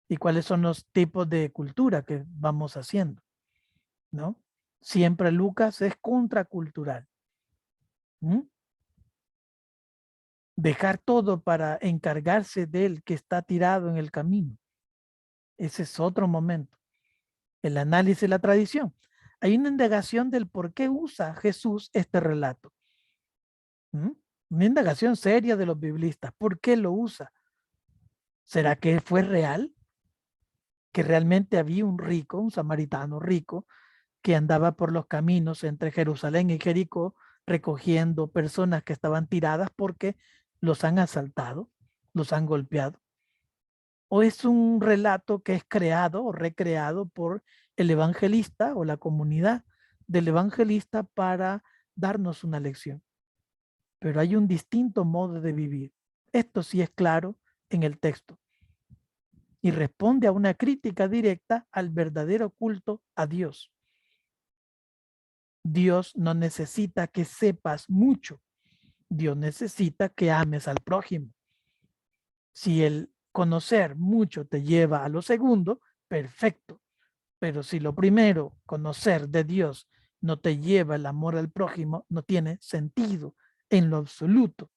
[SPEAKER 2] y cuáles son los tipos de cultura que vamos haciendo, ¿no? Siempre Lucas es contracultural. Dejar todo para encargarse del que está tirado en el camino. Ese es otro momento. El análisis de la tradición. Hay una indagación del por qué usa Jesús este relato. Una indagación seria de los biblistas. ¿Por qué lo usa? ¿Será que fue real? Que realmente había un rico, un samaritano rico, que andaba por los caminos entre Jerusalén y Jericó recogiendo personas que estaban tiradas porque los han asaltado, los han golpeado. ¿O es un relato que es creado o recreado por el evangelista o la comunidad del evangelista para darnos una lección? Pero hay un distinto modo de vivir. Esto sí es claro en el texto. Y responde a una crítica directa al verdadero culto a Dios. Dios no necesita que sepas mucho. Dios necesita que ames al prójimo. Si el conocer mucho te lleva a lo segundo, perfecto. Pero si lo primero, conocer de Dios, no te lleva el amor al prójimo, no tiene sentido en lo absoluto.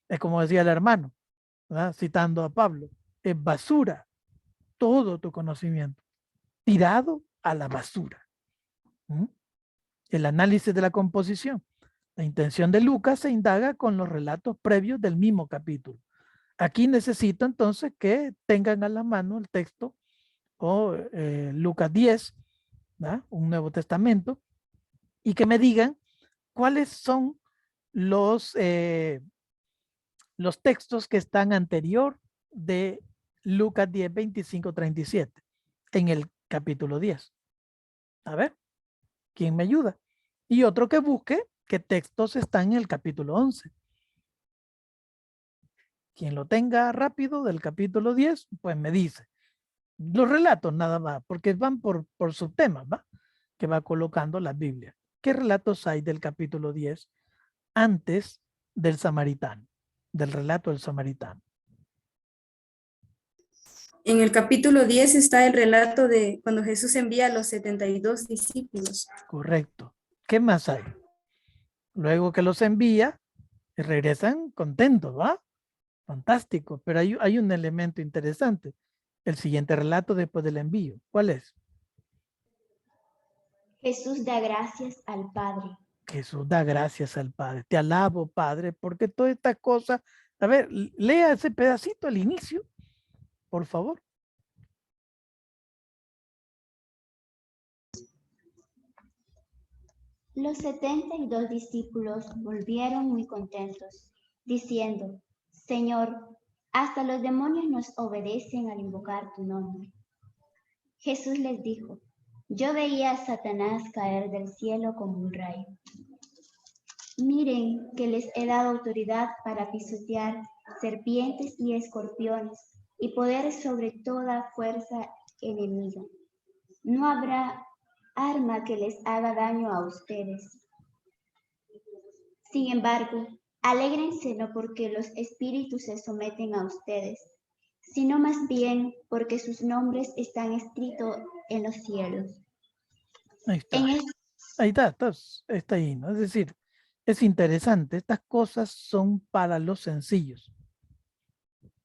[SPEAKER 2] Es como decía el hermano, ¿verdad? Citando a Pablo, es basura todo tu conocimiento, tirado a la basura. El análisis de la composición. La intención de Lucas se indaga con los relatos previos del mismo capítulo. Aquí necesito entonces que tengan a la mano el texto o Lucas 10, ¿verdad? Un Nuevo Testamento, y que me digan cuáles son los textos que están anterior de Lucas 10, 25, 37 en el capítulo 10. A ver, ¿quién me ayuda? Y otro que busque qué textos están en el capítulo 11. Quien lo tenga rápido del capítulo 10, pues me dice. Los relatos nada más, porque van por subtemas, ¿va? Que va colocando la Biblia. ¿Qué relatos hay del capítulo 10 antes del samaritano? Del relato del samaritano.
[SPEAKER 6] En el capítulo 10 está el relato de cuando Jesús envía a los 72 discípulos.
[SPEAKER 2] Correcto. ¿Qué más hay? Luego que los envía, regresan contentos, ¿va? Fantástico. Pero hay un elemento interesante. El siguiente relato después del envío. ¿Cuál es?
[SPEAKER 7] Jesús da gracias al Padre.
[SPEAKER 2] Jesús da gracias al Padre. Te alabo, Padre, porque toda esta cosa. A ver, lea ese pedacito al inicio, por favor.
[SPEAKER 7] Los 72 discípulos volvieron muy contentos, diciendo, Señor, hasta los demonios nos obedecen al invocar tu nombre. Jesús les dijo, yo veía a Satanás caer del cielo como un rayo. Miren que les he dado autoridad para pisotear serpientes y escorpiones y poder sobre toda fuerza enemiga. No habrá arma que les haga daño a ustedes. Sin embargo, alégrense no porque los espíritus se someten a ustedes, sino más bien porque sus nombres están escritos en los cielos.
[SPEAKER 2] Ahí está. Ahí está ahí, ¿no? Es decir, es interesante. Estas cosas son para los sencillos.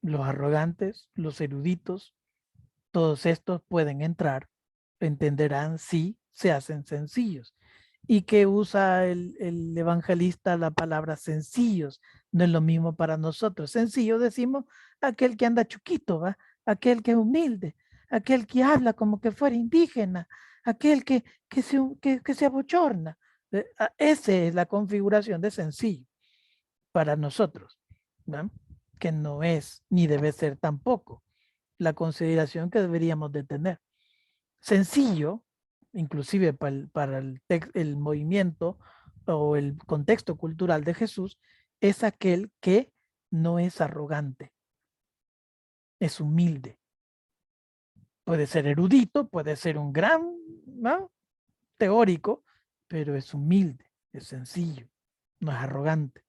[SPEAKER 2] Los arrogantes, los eruditos, todos estos pueden entrar, entenderán si se hacen sencillos. ¿Y que usa el evangelista la palabra sencillos? No es lo mismo para nosotros. Sencillo decimos aquel que anda chuquito, ¿va? Aquel que es humilde, aquel que habla como que fuera indígena, aquel que se abochorna. Esa es la configuración de sencillo para nosotros, ¿no? Que no es ni debe ser tampoco la consideración que deberíamos de tener. Sencillo, inclusive para el movimiento o el contexto cultural de Jesús, es aquel que no es arrogante, es humilde. Puede ser erudito, puede ser un gran, ¿no?, teórico, pero es humilde, es sencillo, no es arrogante.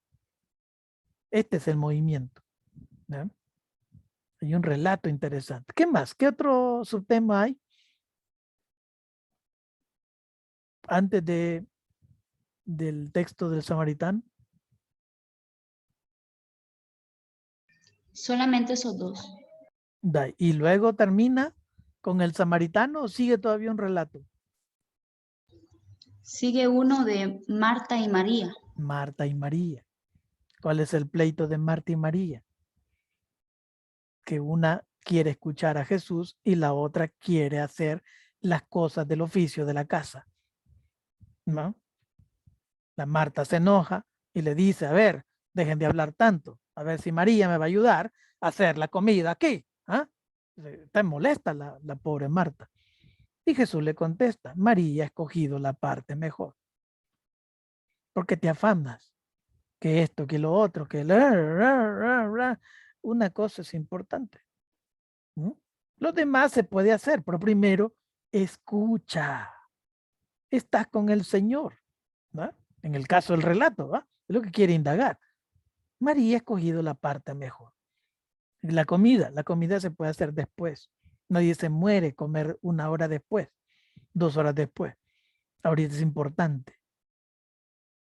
[SPEAKER 2] Este es el movimiento, ¿no? Hay un relato interesante. ¿Qué más? ¿Qué otro subtema hay? Antes del texto del samaritano.
[SPEAKER 4] Solamente esos dos.
[SPEAKER 2] Y luego termina con el samaritano o sigue todavía un relato.
[SPEAKER 4] Sigue uno de Marta y María.
[SPEAKER 2] Marta y María. ¿Cuál es el pleito de Marta y María? Que una quiere escuchar a Jesús y la otra quiere hacer las cosas del oficio de la casa, ¿no? La Marta se enoja y le dice, a ver, dejen de hablar tanto, a ver si María me va a ayudar a hacer la comida aquí. ¿Ah? Está molesta la pobre Marta. Y Jesús le contesta, María ha escogido la parte mejor. ¿Por qué te afanas? Que esto, que lo otro, que una cosa es importante. ¿No? Lo demás se puede hacer, pero primero escucha. Estás con el Señor, ¿no? En el caso del relato, ¿va? Es lo que quiere indagar. María ha escogido la parte mejor. La comida se puede hacer después. Nadie se muere comer 1 hora después, 2 horas después. Ahorita es importante.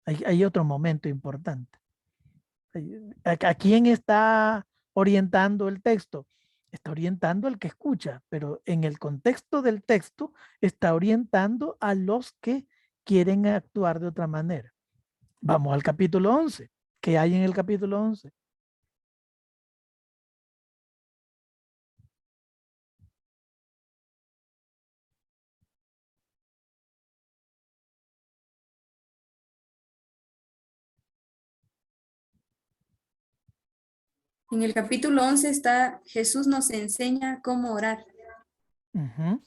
[SPEAKER 2] Hay otro momento importante. ¿A quién está orientando el texto? Está orientando al que escucha, pero en el contexto del texto está orientando a los que quieren actuar de otra manera. Vamos al capítulo 11. ¿Qué hay en el capítulo 11?
[SPEAKER 6] En el capítulo 11 está, Jesús nos enseña cómo orar.
[SPEAKER 2] Ujú.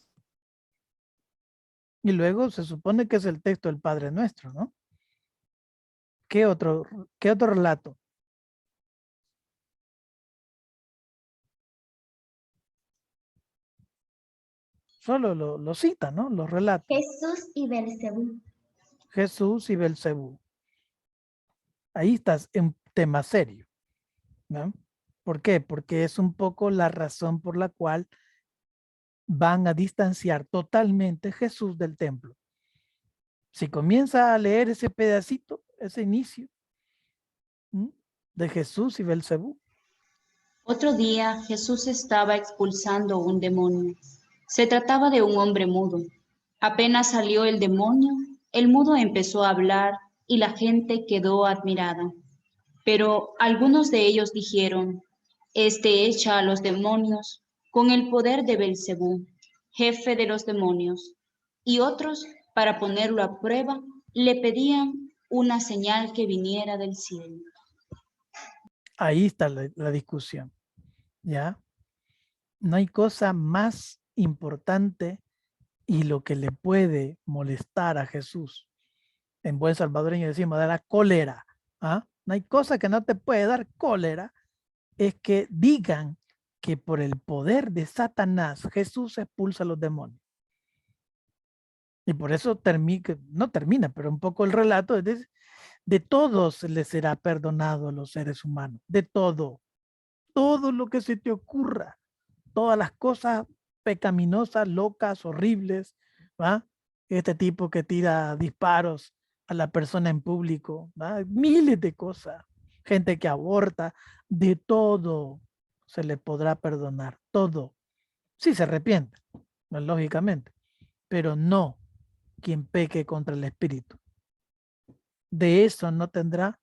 [SPEAKER 2] Y luego se supone que es el texto del Padre Nuestro, ¿no? ¿Qué otro relato? Solo lo cita, ¿no? Los relatos.
[SPEAKER 7] Jesús y Belcebú.
[SPEAKER 2] Jesús y Belcebú. Ahí estás en tema serio, ¿no? ¿Por qué? Porque es un poco la razón por la cual van a distanciar totalmente Jesús del templo. Si comienza a leer ese pedacito, ese inicio, ¿m?, de Jesús y Belcebú.
[SPEAKER 4] Otro día Jesús estaba expulsando un demonio. Se trataba de un hombre mudo. Apenas salió el demonio, el mudo empezó a hablar y la gente quedó admirada. Pero algunos de ellos dijeron, este echa a los demonios con el poder de Belcebú, jefe de los demonios. Y otros, para ponerlo a prueba, le pedían una señal que viniera del cielo.
[SPEAKER 2] Ahí está la discusión, ¿ya? No hay cosa más importante y lo que le puede molestar a Jesús. En buen salvadoreño decimos, de la cólera. ¿Ah? No hay cosa que no te puede dar cólera, es que digan que por el poder de Satanás Jesús expulsa a los demonios. Y por eso no termina, pero un poco el relato es de todos les será perdonado a los seres humanos, de todo lo que se te ocurra, todas las cosas pecaminosas, locas, horribles, ¿va? Este tipo que tira disparos a la persona en público, ¿va? Miles de cosas, gente que aborta, de todo se le podrá perdonar, todo. Sí se arrepiente, ¿no? Lógicamente, pero no quien peque contra el Espíritu. De eso no tendrá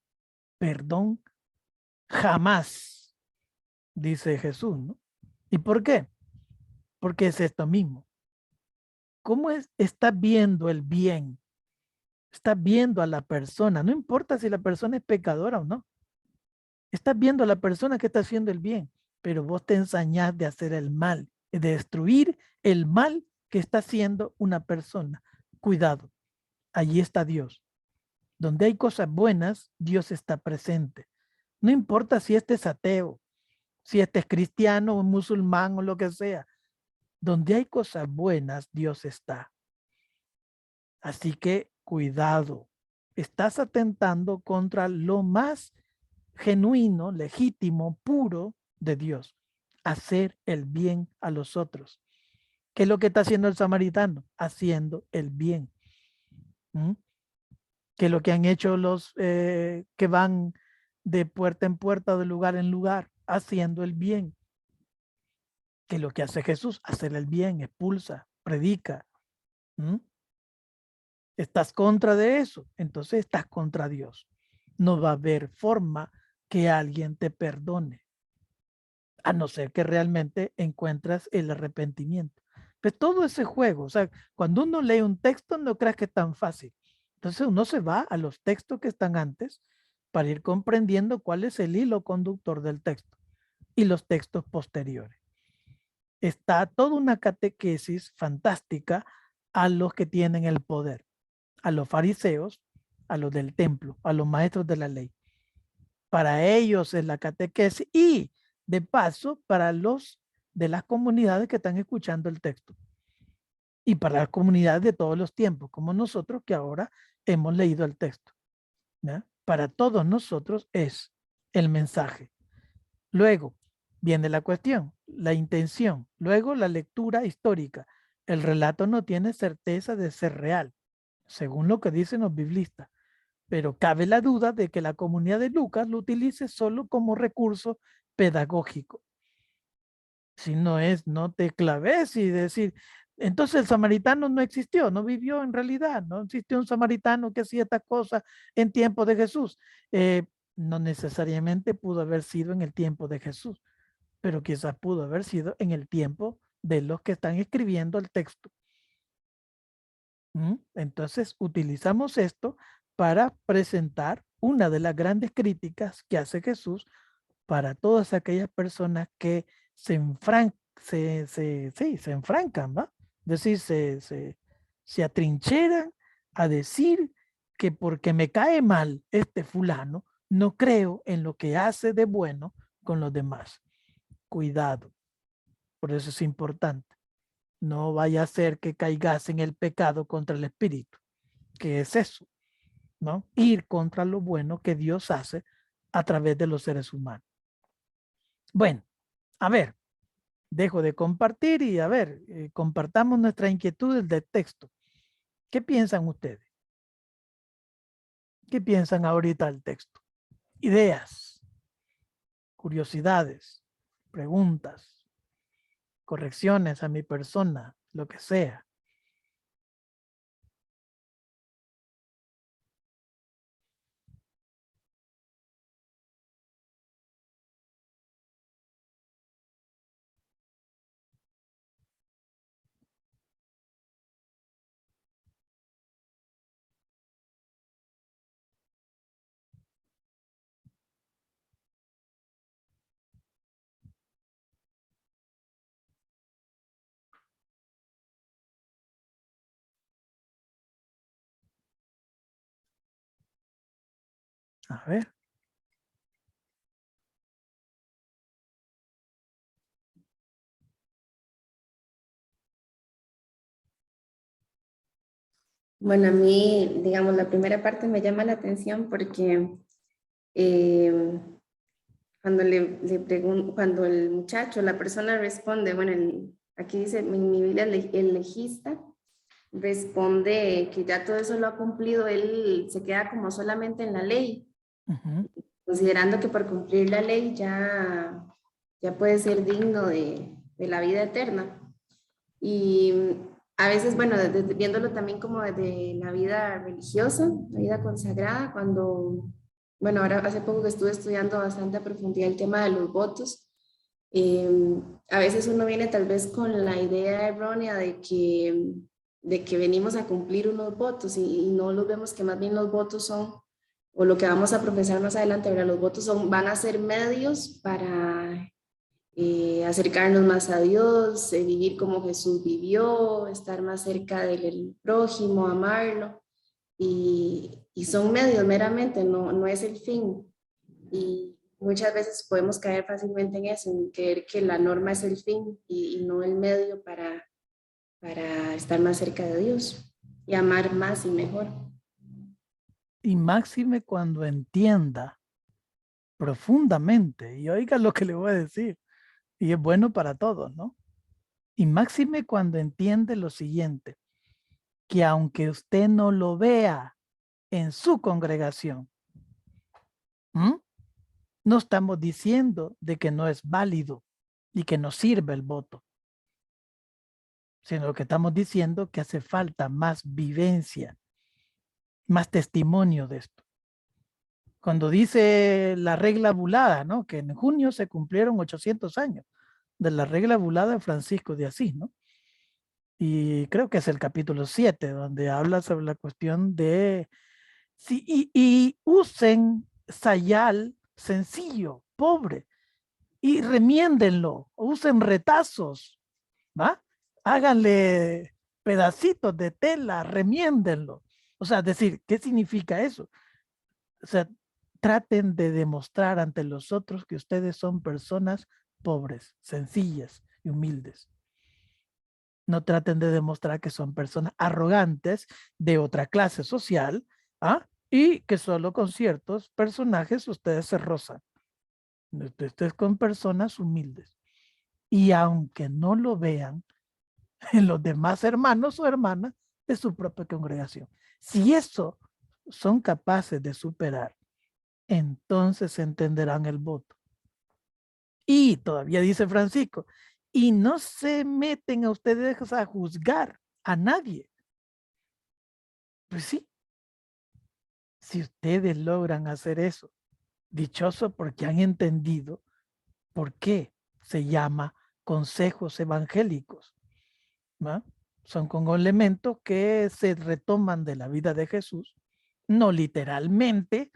[SPEAKER 2] perdón jamás, dice Jesús, ¿no? ¿Y por qué? Porque es esto mismo. ¿Cómo está viendo el bien? Está viendo a la persona, no importa si la persona es pecadora o no. Estás viendo a la persona que está haciendo el bien, pero vos te ensañás de hacer el mal, de destruir el mal que está haciendo una persona. Cuidado, allí está Dios. Donde hay cosas buenas, Dios está presente. No importa si este es ateo, si este es cristiano o musulmán o lo que sea. Donde hay cosas buenas, Dios está. Así que cuidado. Estás atentando contra lo más genuino, legítimo, puro de Dios. Hacer el bien a los otros. ¿Qué es lo que está haciendo el samaritano? Haciendo el bien. ¿Mm? ¿Qué es lo que han hecho los que van de puerta en puerta, de lugar en lugar? Haciendo el bien. ¿Qué es lo que hace Jesús? Hacer el bien, expulsa, predica. ¿Mm? ¿Estás contra de eso? Entonces estás contra Dios. No va a haber forma que alguien te perdone, a no ser que realmente encuentras el arrepentimiento. Pues todo ese juego, o sea, cuando uno lee un texto, no creas que es tan fácil. Entonces uno se va a los textos que están antes para ir comprendiendo cuál es el hilo conductor del texto y los textos posteriores. Está toda una catequesis fantástica a los que tienen el poder, a los fariseos, a los del templo, a los maestros de la ley. Para ellos es la catequesis y de paso para los de las comunidades que están escuchando el texto y para las comunidades de todos los tiempos, como nosotros que ahora hemos leído el texto, ¿ya? Para todos nosotros es el mensaje. Luego viene la cuestión, la intención, luego la lectura histórica. El relato no tiene certeza de ser real, según lo que dicen los biblistas, pero cabe la duda de que la comunidad de Lucas lo utilice solo como recurso pedagógico. Si no es, no te claves y decir, entonces el samaritano no existió, no vivió en realidad, no existió un samaritano que hacía estas cosas en tiempo de Jesús. No necesariamente pudo haber sido en el tiempo de Jesús, pero quizás pudo haber sido en el tiempo de los que están escribiendo el texto. Entonces utilizamos esto para presentar una de las grandes críticas que hace Jesús para todas aquellas personas que se enfrancan, ¿va? Es decir, se atrincheran a decir que porque me cae mal este fulano, no creo en lo que hace de bueno con los demás. Cuidado. Por eso es importante. No vaya a ser que caigas en el pecado contra el espíritu. ¿Qué es eso? ¿No? Ir contra lo bueno que Dios hace a través de los seres humanos. Bueno, a ver, dejo de compartir y a ver, compartamos nuestras inquietudes del texto. ¿Qué piensan ustedes? ¿Qué piensan ahorita del texto? Ideas, curiosidades, preguntas, correcciones a mi persona, lo que sea. A ver.
[SPEAKER 1] Bueno, a mí, digamos, la primera parte me llama la atención porque eh, cuando el muchacho, la persona responde, bueno, aquí dice en mi Biblia, el legista responde que ya todo eso lo ha cumplido, él se queda como solamente en la ley, considerando que por cumplir la ley ya puede ser digno de la vida eterna. Y a veces, bueno, viéndolo también como desde la vida religiosa, la vida consagrada, bueno, ahora hace poco que estuve estudiando bastante a profundidad el tema de los votos, a veces uno viene tal vez con la idea errónea de que venimos a cumplir unos votos y no los vemos que más bien los votos son, o lo que vamos a profesar más adelante, ¿verdad? Los votos van a ser medios para acercarnos más a Dios, vivir como Jesús vivió, estar más cerca del prójimo, amarlo, y son medios meramente, no es el fin. Y muchas veces podemos caer fácilmente en eso, en creer que la norma es el fin y no el medio para estar más cerca de Dios y amar más y mejor.
[SPEAKER 2] Y máxime cuando entienda profundamente, y oiga lo que le voy a decir, y es bueno para todos, ¿no? Y máxime cuando entiende lo siguiente, que aunque usted no lo vea en su congregación, no estamos diciendo de que no es válido y que no sirve el voto, sino que estamos diciendo que hace falta más vivencia, más testimonio de esto. Cuando dice la regla bulada, ¿no? Que en junio se cumplieron 800 años de la regla bulada de Francisco de Asís, ¿no? Y creo que es el capítulo 7, donde habla sobre la cuestión de sí, y usen sayal sencillo, pobre, y remiéndenlo, usen retazos, ¿va? Háganle pedacitos de tela, remiéndenlo. O sea, decir, ¿qué significa eso? O sea, traten de demostrar ante los otros que ustedes son personas pobres, sencillas y humildes. No traten de demostrar que son personas arrogantes de otra clase social, ¿ah? Y que solo con ciertos personajes ustedes se rozan. Ustedes con personas humildes. Y aunque no lo vean en los demás hermanos o hermanas de su propia congregación. Si eso son capaces de superar, entonces entenderán el voto. Y todavía dice Francisco, y no se meten a ustedes a juzgar a nadie. Pues sí, si ustedes logran hacer eso, dichoso porque han entendido por qué se llama consejos evangélicos, ¿no? Son con elementos que se retoman de la vida de Jesús, no literalmente,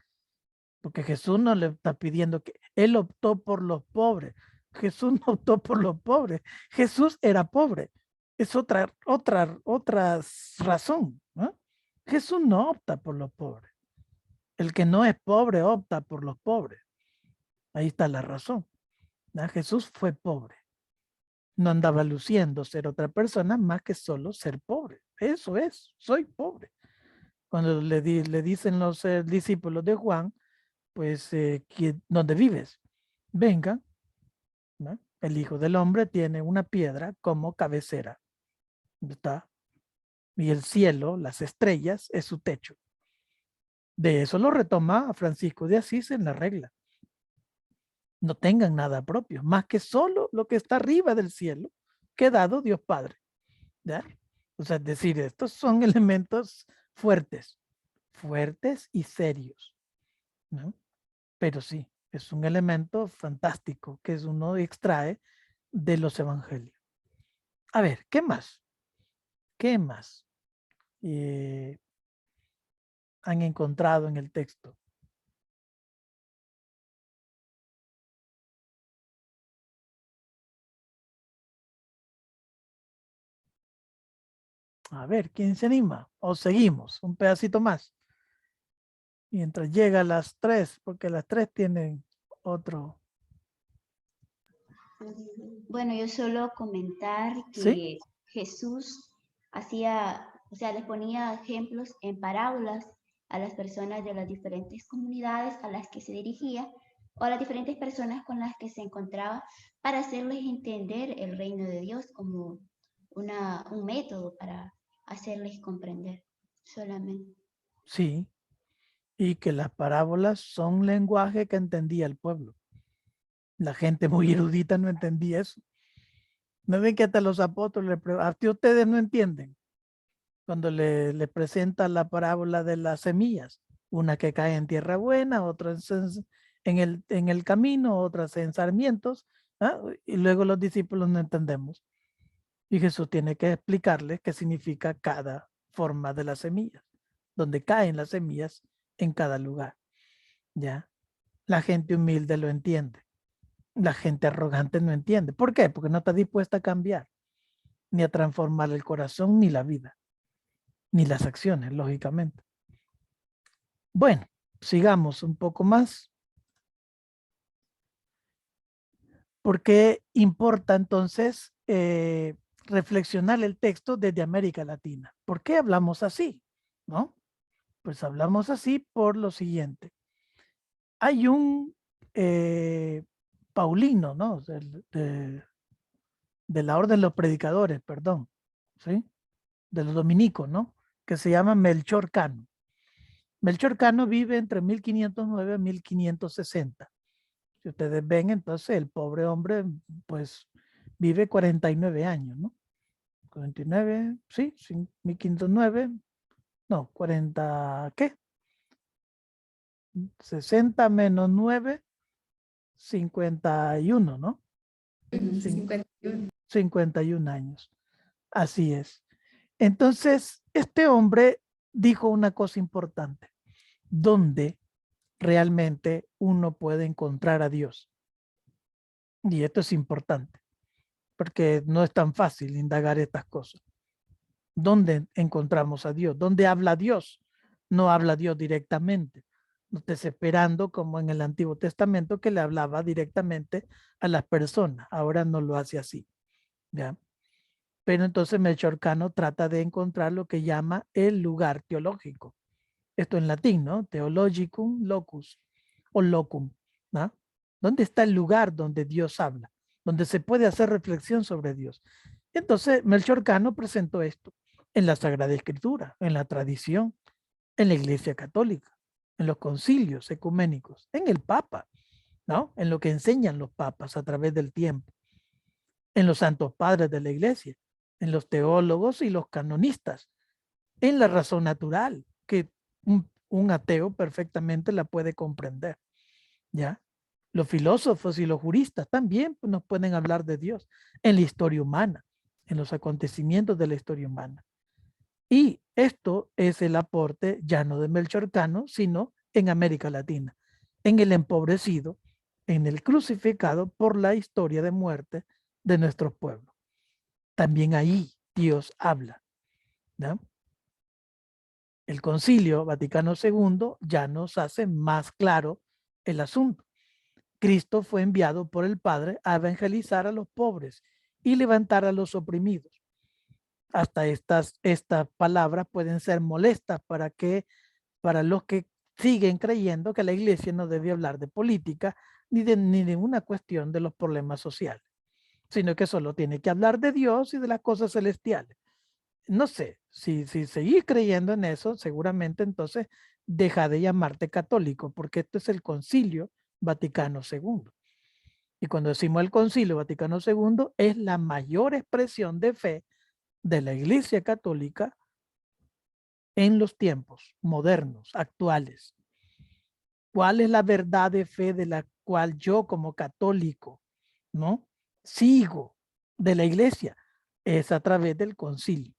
[SPEAKER 2] Porque Jesús no le está pidiendo que él optó por los pobres. Jesús no optó por los pobres. Jesús era pobre. Es otra razón, ¿no? Jesús no opta por los pobres. El que no es pobre opta por los pobres. Ahí está la razón, ¿no? Jesús fue pobre. No andaba luciendo ser otra persona más que solo ser pobre. Eso es, soy pobre. Cuando le dicen los discípulos de Juan, pues, ¿dónde vives? Vengan, ¿no? El Hijo del Hombre tiene una piedra como cabecera. ¿Está? Y el cielo, las estrellas, es su techo. De eso lo retoma a Francisco de Asís en la regla. No tengan nada propio, más que solo lo que está arriba del cielo, que ha dado Dios Padre. ¿Ya? O sea, es decir, estos son elementos fuertes y serios, ¿no? Pero sí, es un elemento fantástico que uno extrae de los evangelios. A ver, ¿qué más? ¿Qué más han encontrado en el texto? A ver, ¿quién se anima? O seguimos un pedacito más. Mientras llega a las 3, porque las 3 tienen otro.
[SPEAKER 7] Bueno, yo solo comentar que
[SPEAKER 2] ¿Sí?
[SPEAKER 7] Jesús hacía, o sea, les ponía ejemplos en parábolas a las personas de las diferentes comunidades a las que se dirigía o a las diferentes personas con las que se encontraba para hacerles entender el reino de Dios como un método para hacerles comprender solamente.
[SPEAKER 2] Sí. Y que las parábolas son lenguaje que entendía el pueblo. La gente muy erudita no entendía eso. ¿No ven que hasta los apóstoles le preguntan, ¿a ustedes no entienden? Cuando le presenta la parábola de las semillas, una que cae en tierra buena, otra en el camino, otras en sarmientos, ¿ah? Y luego los discípulos no entendemos. Y Jesús tiene que explicarles qué significa cada forma de las semillas, donde caen las semillas en cada lugar. ¿Ya? La gente humilde lo entiende. La gente arrogante no entiende. ¿Por qué? Porque no está dispuesta a cambiar, ni a transformar el corazón, ni la vida, ni las acciones, lógicamente. Bueno, sigamos un poco más. ¿Por qué importa entonces reflexionar el texto desde América Latina? ¿Por qué hablamos así? ¿No? Pues hablamos así por lo siguiente. Hay un Paulino, ¿no? De la orden de los predicadores, perdón, ¿sí? De los dominicos, ¿no? Que se llama Melchor Cano. Melchor Cano vive entre 1509 y 1560. Si ustedes ven, entonces el pobre hombre, pues, vive 49 años, ¿no? 49, sí, 1509, no, 40, ¿qué? 60 menos 9, 51, ¿no?
[SPEAKER 1] 51.
[SPEAKER 2] 51 años. Así es. Entonces, este hombre dijo una cosa importante, donde realmente uno puede encontrar a Dios. Y esto es importante, porque no es tan fácil indagar estas cosas. ¿Dónde encontramos a Dios? ¿Dónde habla Dios? No habla Dios directamente. No estés esperando como en el Antiguo Testamento que le hablaba directamente a las personas. Ahora no lo hace así. ¿Ya? Pero entonces Melchor Cano trata de encontrar lo que llama el lugar teológico. Esto en latín, ¿no? Theologicum locus o locum, ¿no? ¿Dónde está el lugar donde Dios habla? Donde se puede hacer reflexión sobre Dios. Entonces Melchor Cano presentó esto en la Sagrada Escritura, en la tradición, en la Iglesia Católica, en los concilios ecuménicos, en el Papa, ¿no? En lo que enseñan los papas a través del tiempo, en los santos padres de la Iglesia, en los teólogos y los canonistas, en la razón natural, que un ateo perfectamente la puede comprender, ¿ya? Los filósofos y los juristas también pues, nos pueden hablar de Dios en la historia humana, en los acontecimientos de la historia humana. Y esto es el aporte ya no de Melchor Cano, sino en América Latina. en el empobrecido, en el crucificado por la historia de muerte de nuestro pueblo. También ahí Dios habla, ¿no? El Concilio Vaticano II ya nos hace más claro el asunto. Cristo fue enviado por el Padre a evangelizar a los pobres y levantar a los oprimidos. Hasta estas palabras pueden ser molestas para los que siguen creyendo que la iglesia no debe hablar de política ni de una cuestión de los problemas sociales, sino que solo tiene que hablar de Dios y de las cosas celestiales. No sé, si seguís creyendo en eso, seguramente entonces deja de llamarte católico, porque esto es el Concilio Vaticano II. Y cuando decimos el Concilio Vaticano II, es la mayor expresión de fe de la Iglesia Católica en los tiempos modernos, actuales. ¿Cuál es la verdad de fe de la cual yo como católico, ¿no?, sigo de la Iglesia? Es a través del Concilio.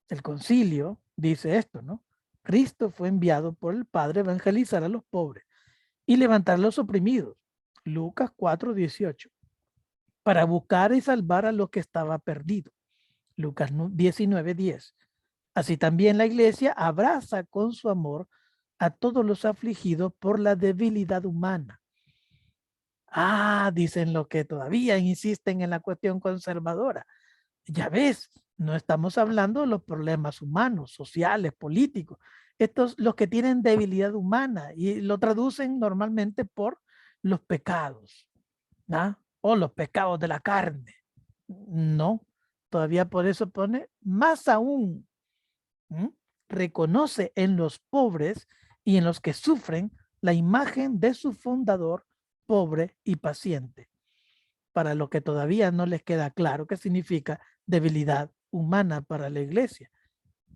[SPEAKER 2] El Concilio dice esto, ¿no? Cristo fue enviado por el Padre a evangelizar a los pobres y levantar a los oprimidos. Lucas 4:18. Para buscar y salvar a los que estaba perdido. Lucas 19:10. Así también la iglesia abraza con su amor a todos los afligidos por la debilidad humana. Dicen los que todavía insisten en la cuestión conservadora. Ya ves, no estamos hablando de los problemas humanos, sociales, políticos. Estos los que tienen debilidad humana y lo traducen normalmente por los pecados, ¿no? O los pecados de la carne. No, todavía por eso pone más aún. Reconoce en los pobres y en los que sufren la imagen de su fundador, pobre y paciente. Para lo que todavía no les queda claro qué significa debilidad humana para la iglesia.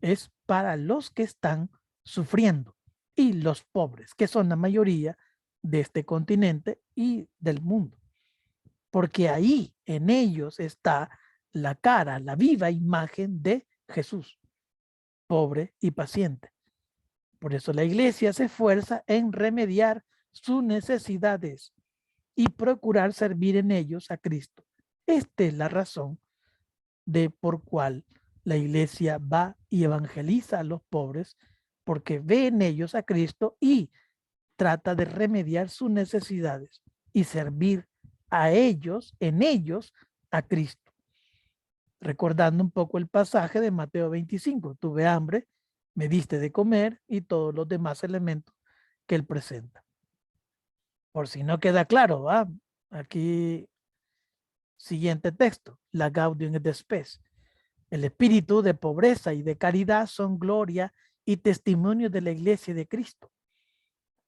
[SPEAKER 2] Es para los que están sufriendo y los pobres, que son la mayoría de este continente y del mundo. Porque ahí en ellos está la cara, la viva imagen de Jesús, pobre y paciente. Por eso la iglesia se esfuerza en remediar sus necesidades y procurar servir en ellos a Cristo. Esta es la razón de por cual la iglesia va y evangeliza a los pobres, porque ve en ellos a Cristo y trata de remediar sus necesidades y servir a ellos, en ellos, a Cristo. Recordando un poco el pasaje de Mateo 25, tuve hambre, me diste de comer y todos los demás elementos que él presenta. Por si no queda claro, ¿va? Aquí, siguiente texto, la Gaudium et Spes. El espíritu de pobreza y de caridad son gloria y testimonio de la iglesia de Cristo.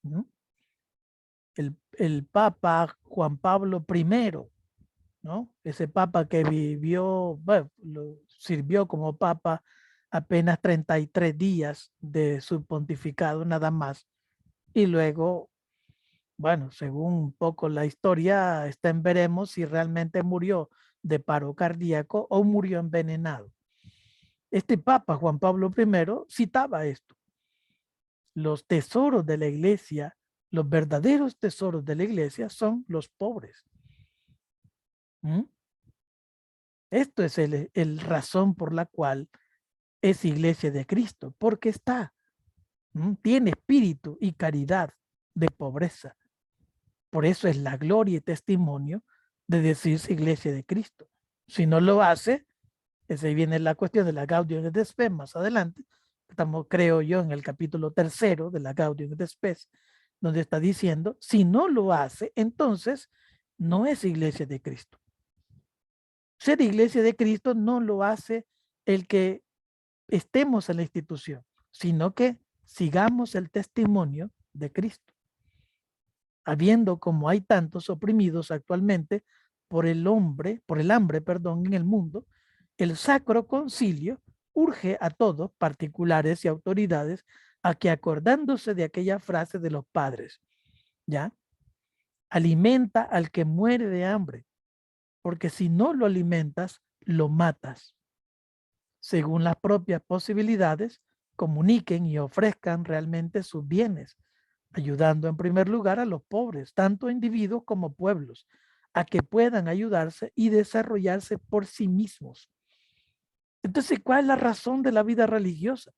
[SPEAKER 2] ¿No? El Papa Juan Pablo I, ¿no? Ese Papa que vivió, bueno, sirvió como Papa apenas 33 días de su pontificado nada más. Y luego, bueno, según un poco la historia, está en veremos si realmente murió de paro cardíaco o murió envenenado. Este Papa Juan Pablo I citaba esto. Los tesoros de la iglesia, los verdaderos tesoros de la iglesia son los pobres. Esto es el razón por la cual es iglesia de Cristo, porque tiene espíritu y caridad de pobreza. Por eso es la gloria y testimonio de decirse iglesia de Cristo. Si no lo hace, esa viene la cuestión de la Gaudium et Spes más adelante. Estamos, creo yo, en el capítulo 3 de la Gaudium et Spes, donde está diciendo, si no lo hace, entonces no es iglesia de Cristo. Ser iglesia de Cristo no lo hace el que estemos en la institución, sino que sigamos el testimonio de Cristo. Habiendo como hay tantos oprimidos actualmente por el hambre, en el mundo, el Sacro Concilio urge a todos, particulares y autoridades, a que acordándose de aquella frase de los padres, ¿ya? Alimenta al que muere de hambre, porque si no lo alimentas, lo matas. Según las propias posibilidades, comuniquen y ofrezcan realmente sus bienes, ayudando en primer lugar a los pobres, tanto individuos como pueblos, a que puedan ayudarse y desarrollarse por sí mismos. Entonces, ¿cuál es la razón de la vida religiosa?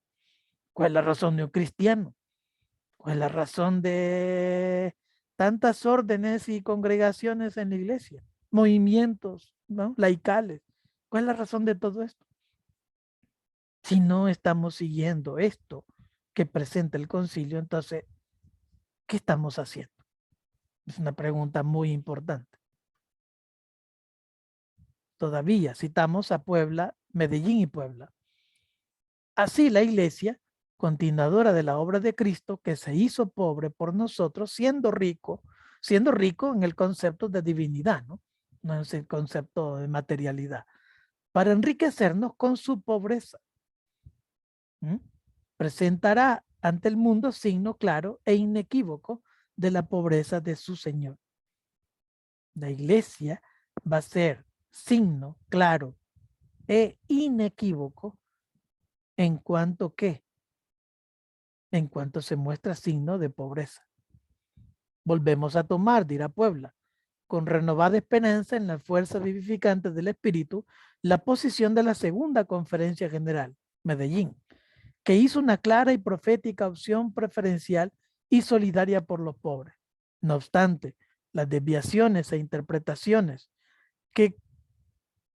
[SPEAKER 2] ¿Cuál es la razón de un cristiano? ¿Cuál es la razón de tantas órdenes y congregaciones en la iglesia? Movimientos, ¿no?, laicales. ¿Cuál es la razón de todo esto? Si no estamos siguiendo esto que presenta el concilio, entonces, ¿qué estamos haciendo? Es una pregunta muy importante. Todavía citamos a Puebla, Medellín y Puebla. Así la iglesia, continuadora de la obra de Cristo, que se hizo pobre por nosotros, siendo rico en el concepto de divinidad, ¿no? No es el concepto de materialidad, para enriquecernos con su pobreza. Presentará ante el mundo signo claro e inequívoco de la pobreza de su Señor. La iglesia va a ser signo claro e inequívoco en cuanto que, en cuanto se muestra signo de pobreza. Volvemos a tomar, dirá Puebla, con renovada esperanza en la fuerza vivificante del Espíritu, la posición de la segunda conferencia general, Medellín, que hizo una clara y profética opción preferencial y solidaria por los pobres. No obstante, las desviaciones e interpretaciones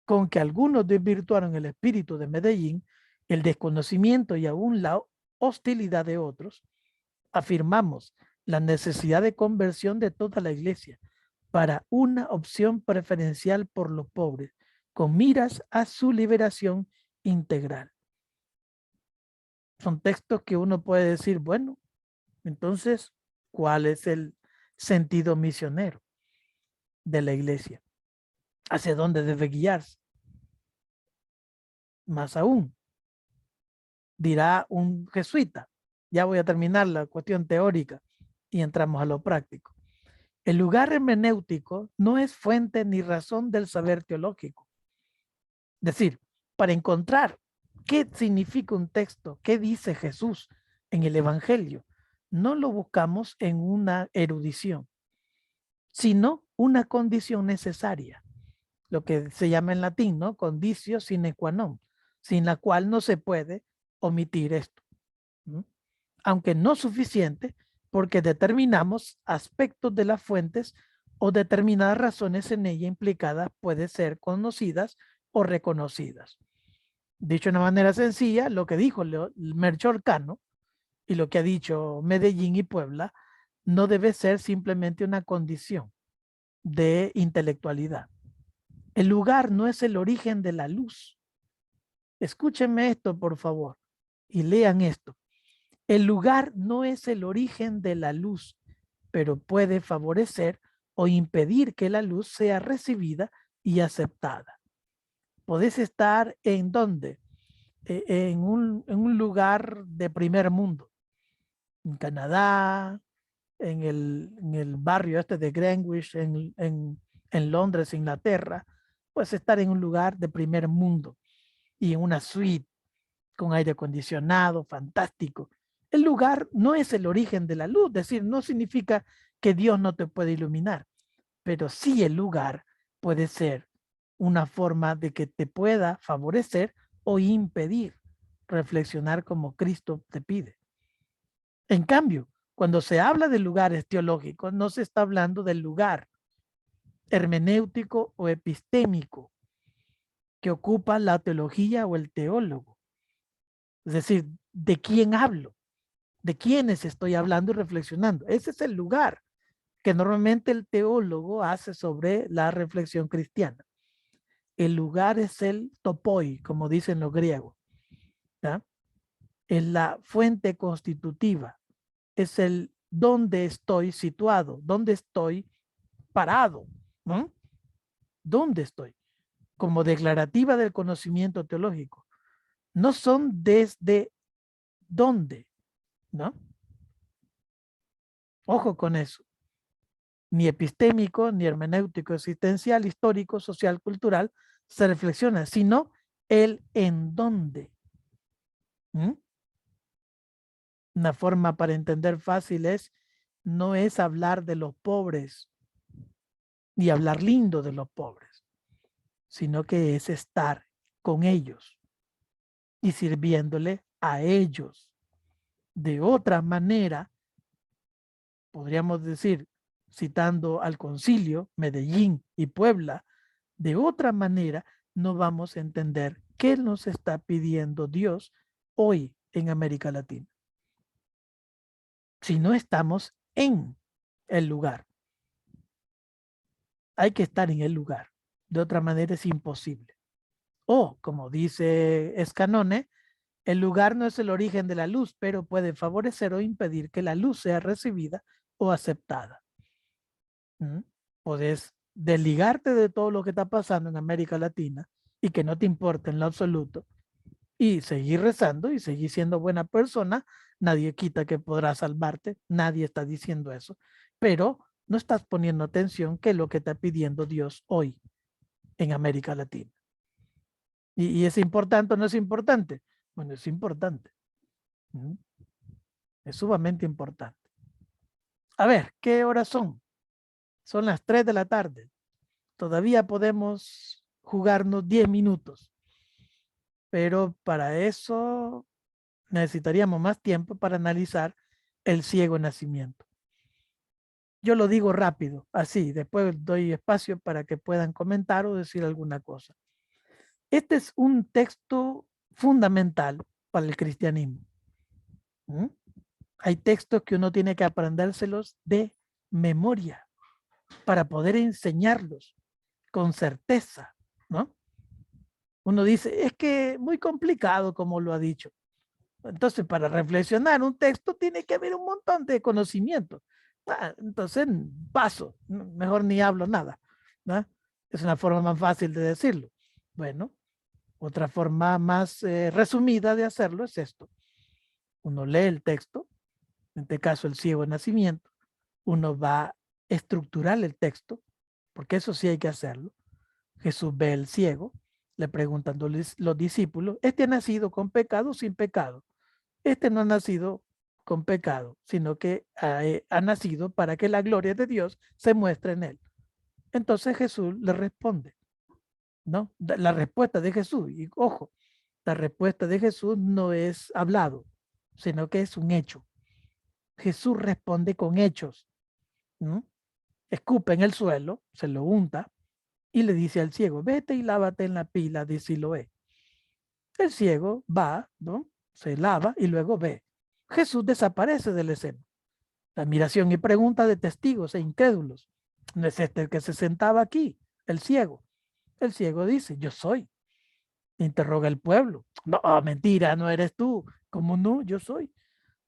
[SPEAKER 2] con que algunos desvirtuaron el espíritu de Medellín, el desconocimiento y aún la hostilidad de otros, afirmamos la necesidad de conversión de toda la iglesia para una opción preferencial por los pobres, con miras a su liberación integral. Son textos que uno puede decir, bueno, entonces, ¿cuál es el sentido misionero de la iglesia? ¿Hacia dónde debe guiarse? Más aún, dirá un jesuita, ya voy a terminar la cuestión teórica y entramos a lo práctico. El lugar hermenéutico no es fuente ni razón del saber teológico. Es decir, para encontrar qué significa un texto, qué dice Jesús en el Evangelio, no lo buscamos en una erudición, sino una condición necesaria, lo que se llama en latín, ¿no?, conditio sine qua non, sin la cual no se puede omitir esto, ¿no? Aunque no suficiente, porque determinamos aspectos de las fuentes o determinadas razones en ella implicadas pueden ser conocidas o reconocidas. Dicho de una manera sencilla, lo que dijo Melchor Cano y lo que ha dicho Medellín y Puebla no debe ser simplemente una condición de intelectualidad. El lugar no es el origen de la luz. Escúchenme esto, por favor, y lean esto. El lugar no es el origen de la luz, pero puede favorecer o impedir que la luz sea recibida y aceptada. Podés estar en ¿dónde? En un lugar de primer mundo, en Canadá, en el barrio este de Greenwich, en Londres, Inglaterra. Puedes estar en un lugar de primer mundo y en una suite con aire acondicionado, fantástico. El lugar no es el origen de la luz, es decir, no significa que Dios no te puede iluminar, pero sí el lugar puede ser una forma de que te pueda favorecer o impedir reflexionar como Cristo te pide. En cambio, cuando se habla de lugares teológicos, no se está hablando del lugar hermenéutico o epistémico que ocupa la teología o el teólogo. Es decir, ¿de quién hablo? ¿De quiénes estoy hablando y reflexionando? Ese es el lugar que normalmente el teólogo hace sobre la reflexión cristiana. El lugar es el topoi, como dicen los griegos. ¿Ya? Es la fuente constitutiva. Es el dónde estoy situado, dónde estoy parado, ¿no? ¿Dónde estoy? Como declarativa del conocimiento teológico. No son desde dónde, ¿no? Ojo con eso. Ni epistémico, ni hermenéutico, existencial, histórico, social, cultural, se reflexiona, sino el en dónde. Una forma para entender fácil es no es hablar de los pobres y hablar lindo de los pobres, sino que es estar con ellos y sirviéndole a ellos. De otra manera, podríamos decir, citando al concilio, Medellín y Puebla, de otra manera no vamos a entender qué nos está pidiendo Dios hoy en América Latina. Si no estamos en el lugar. Hay que estar en el lugar. De otra manera es imposible. O, como dice Escanone, el lugar no es el origen de la luz, pero puede favorecer o impedir que la luz sea recibida o aceptada. Puedes desligarte de todo lo que está pasando en América Latina y que no te importe en lo absoluto y seguir rezando y seguir siendo buena persona. Nadie quita que podrás salvarte, nadie está diciendo eso, pero no estás poniendo atención que es lo que está pidiendo Dios hoy en América Latina. ¿Y es importante o no es importante? Bueno, es importante. Es sumamente importante. A ver, ¿qué horas son? Son las 3 de la tarde. Todavía podemos jugarnos 10 minutos. Pero para eso necesitaríamos más tiempo para analizar el ciego nacimiento. Yo lo digo rápido, así, después doy espacio para que puedan comentar o decir alguna cosa. Este es un texto fundamental para el cristianismo. Hay textos que uno tiene que aprendérselos de memoria para poder enseñarlos con certeza, ¿no? Uno dice, es que muy complicado como lo ha dicho. Entonces, para reflexionar un texto tiene que haber un montón de conocimiento. Entonces, paso, mejor ni hablo nada, ¿no? Es una forma más fácil de decirlo. Bueno, otra forma más resumida de hacerlo es esto. Uno lee el texto, en este caso el ciego de nacimiento, uno va a estructurar el texto, porque eso sí hay que hacerlo. Jesús ve al ciego, le preguntan los discípulos, ¿este ha nacido con pecado o sin pecado? Este no ha nacido con pecado, sino que ha nacido para que la gloria de Dios se muestre en él. Entonces Jesús le responde, ¿no? La respuesta de Jesús, y ojo, la respuesta de Jesús no es hablado, sino que es un hecho. Jesús responde con hechos. Escupe en el suelo, se lo unta y le dice al ciego, vete y lávate en la pila de Siloé. El ciego va, ¿no? Se lava y luego ve. Jesús desaparece de la escena. La admiración y pregunta de testigos e incrédulos. ¿No es este el que se sentaba aquí? El ciego. El ciego dice, yo soy. Interroga el pueblo. No, mentira, no eres tú. ¿Cómo no? Yo soy.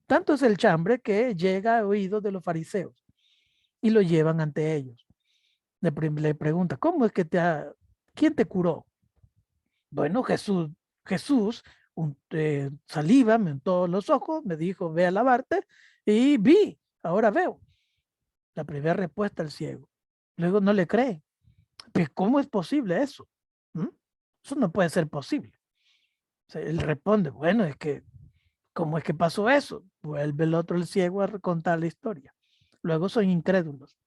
[SPEAKER 2] Tanto es el chambre que llega a oídos de los fariseos y lo llevan ante ellos. Le pregunta, ¿cómo es que quién te curó? Bueno, Jesús, saliva, me untó los ojos, me dijo, ve a lavarte y vi, ahora veo. La primera respuesta al ciego. Luego no le cree. Pues, ¿cómo es posible eso? Eso no puede ser posible. O sea, él responde, bueno, es que, ¿cómo es que pasó eso? Vuelve el otro, el ciego, a contar la historia. Luego son incrédulos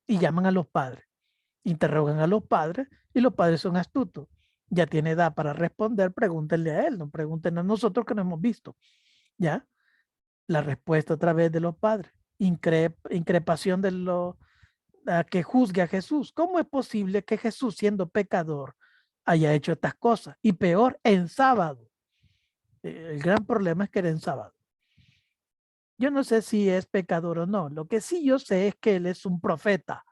[SPEAKER 2] y llaman a los padres. Interrogan a los padres y los padres son astutos. Ya tiene edad para responder, pregúntenle a él, no pregunten a nosotros que no hemos visto. ¿Ya? La respuesta a través de los padres. Increpación de que juzgue a Jesús. ¿Cómo es posible que Jesús, siendo pecador, haya hecho estas cosas? Y peor, en sábado. El gran problema es que era en sábado. Yo no sé si es pecador o no. Lo que sí yo sé es que él es un profeta.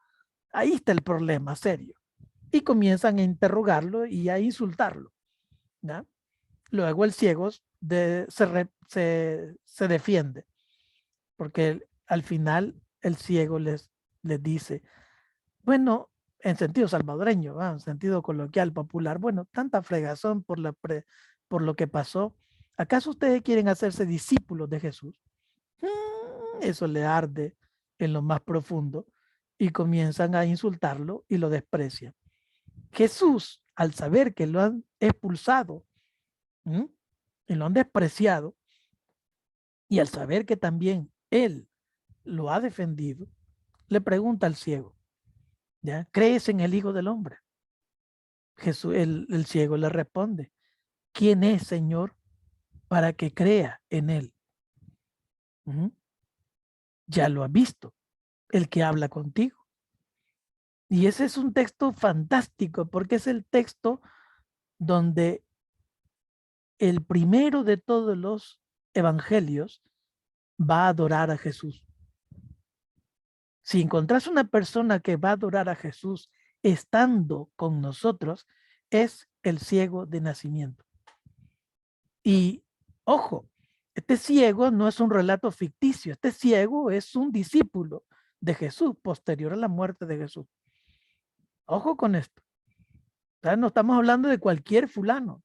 [SPEAKER 2] Ahí está el problema serio. Y comienzan a interrogarlo y a insultarlo. ¿Ya? Luego el ciego se defiende. Porque al final el ciego les dice, bueno, en sentido salvadoreño, ¿va? En sentido coloquial, popular, bueno, tanta fregazón por lo que pasó. ¿Acaso ustedes quieren hacerse discípulos de Jesús? Eso le arde en lo más profundo y comienzan a insultarlo y lo desprecian. Jesús, al saber que lo han expulsado y lo han despreciado, y al saber que también él lo ha defendido, le pregunta al ciego, ¿ya? ¿Crees en el Hijo del Hombre? Jesús, el ciego le responde, ¿quién es, Señor, para que crea en él? Ya lo ha visto, el que habla contigo. Y ese es un texto fantástico porque es el texto donde el primero de todos los evangelios va a adorar a Jesús. Si encontrás una persona que va a adorar a Jesús estando con nosotros, es el ciego de nacimiento. Y ojo, este ciego no es un relato ficticio, este ciego es un discípulo de Jesús posterior a la muerte de Jesús. Ojo con esto. O sea, no estamos hablando de cualquier fulano,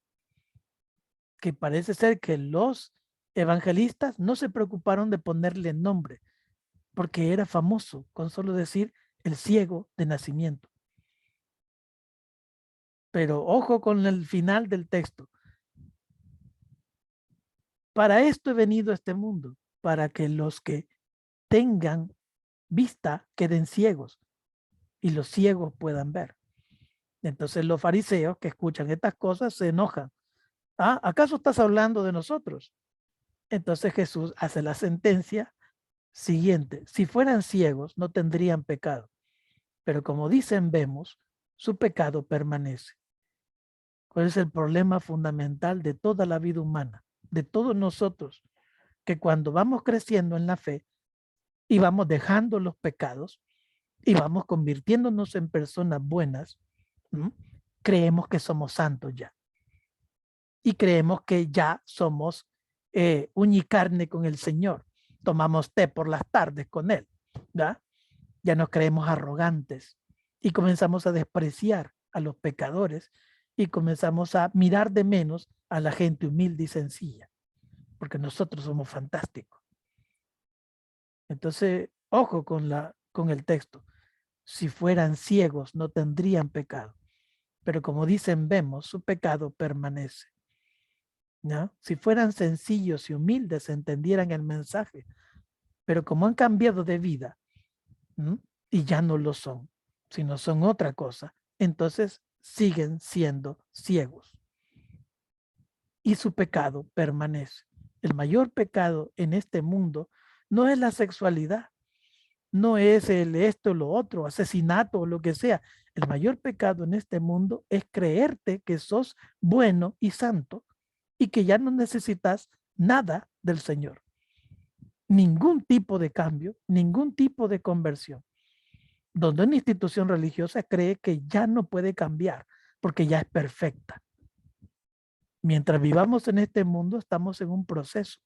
[SPEAKER 2] que parece ser que los evangelistas no se preocuparon de ponerle nombre, porque era famoso con solo decir el ciego de nacimiento. Pero ojo con el final del texto. Para esto he venido a este mundo, para que los que tengan vista queden ciegos y los ciegos puedan ver. Entonces los fariseos que escuchan estas cosas se enojan. ¿Ah, acaso estás hablando de nosotros? Entonces Jesús hace la sentencia siguiente. Si fueran ciegos no tendrían pecado, pero como dicen vemos, su pecado permanece. ¿Cuál es el problema fundamental de toda la vida humana? De todos nosotros, que cuando vamos creciendo en la fe y vamos dejando los pecados y vamos convirtiéndonos en personas buenas, creemos que somos santos ya. Y creemos que ya somos uñicarne con el Señor. Tomamos té por las tardes con Él. ¿Ya? Ya nos creemos arrogantes y comenzamos a despreciar a los pecadores y comenzamos a mirar de menos a la gente humilde y sencilla, porque nosotros somos fantásticos. Entonces, ojo con el texto. Si fueran ciegos no tendrían pecado, pero como dicen vemos, su pecado permanece. ¿No? Si fueran sencillos y humildes entendieran el mensaje, pero como han cambiado de vida y ya no lo son, sino son otra cosa, entonces siguen siendo ciegos y su pecado permanece. El mayor pecado en este mundo no es la sexualidad, no es el esto, lo otro, asesinato o lo que sea. El mayor pecado en este mundo es creerte que sos bueno y santo y que ya no necesitas nada del Señor. Ningún tipo de cambio, ningún tipo de conversión. Donde una institución religiosa cree que ya no puede cambiar porque ya es perfecta. Mientras vivamos en este mundo, estamos en un proceso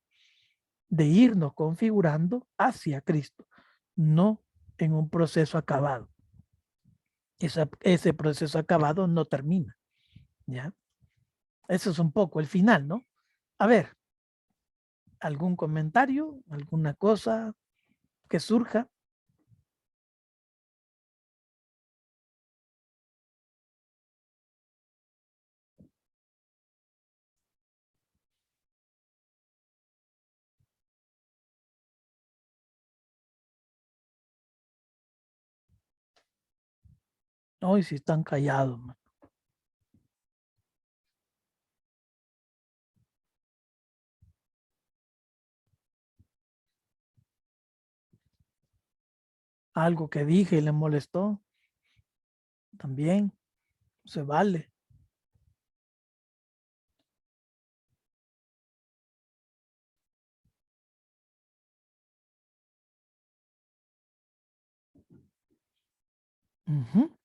[SPEAKER 2] de irnos configurando hacia Cristo, no en un proceso acabado. Ese proceso acabado no termina. ¿Ya? Eso es un poco el final, ¿no? A ver, ¿algún comentario? ¿Alguna cosa que surja? Hoy sí están callados, man. Algo que dije y le molestó. También se vale. Uh-huh.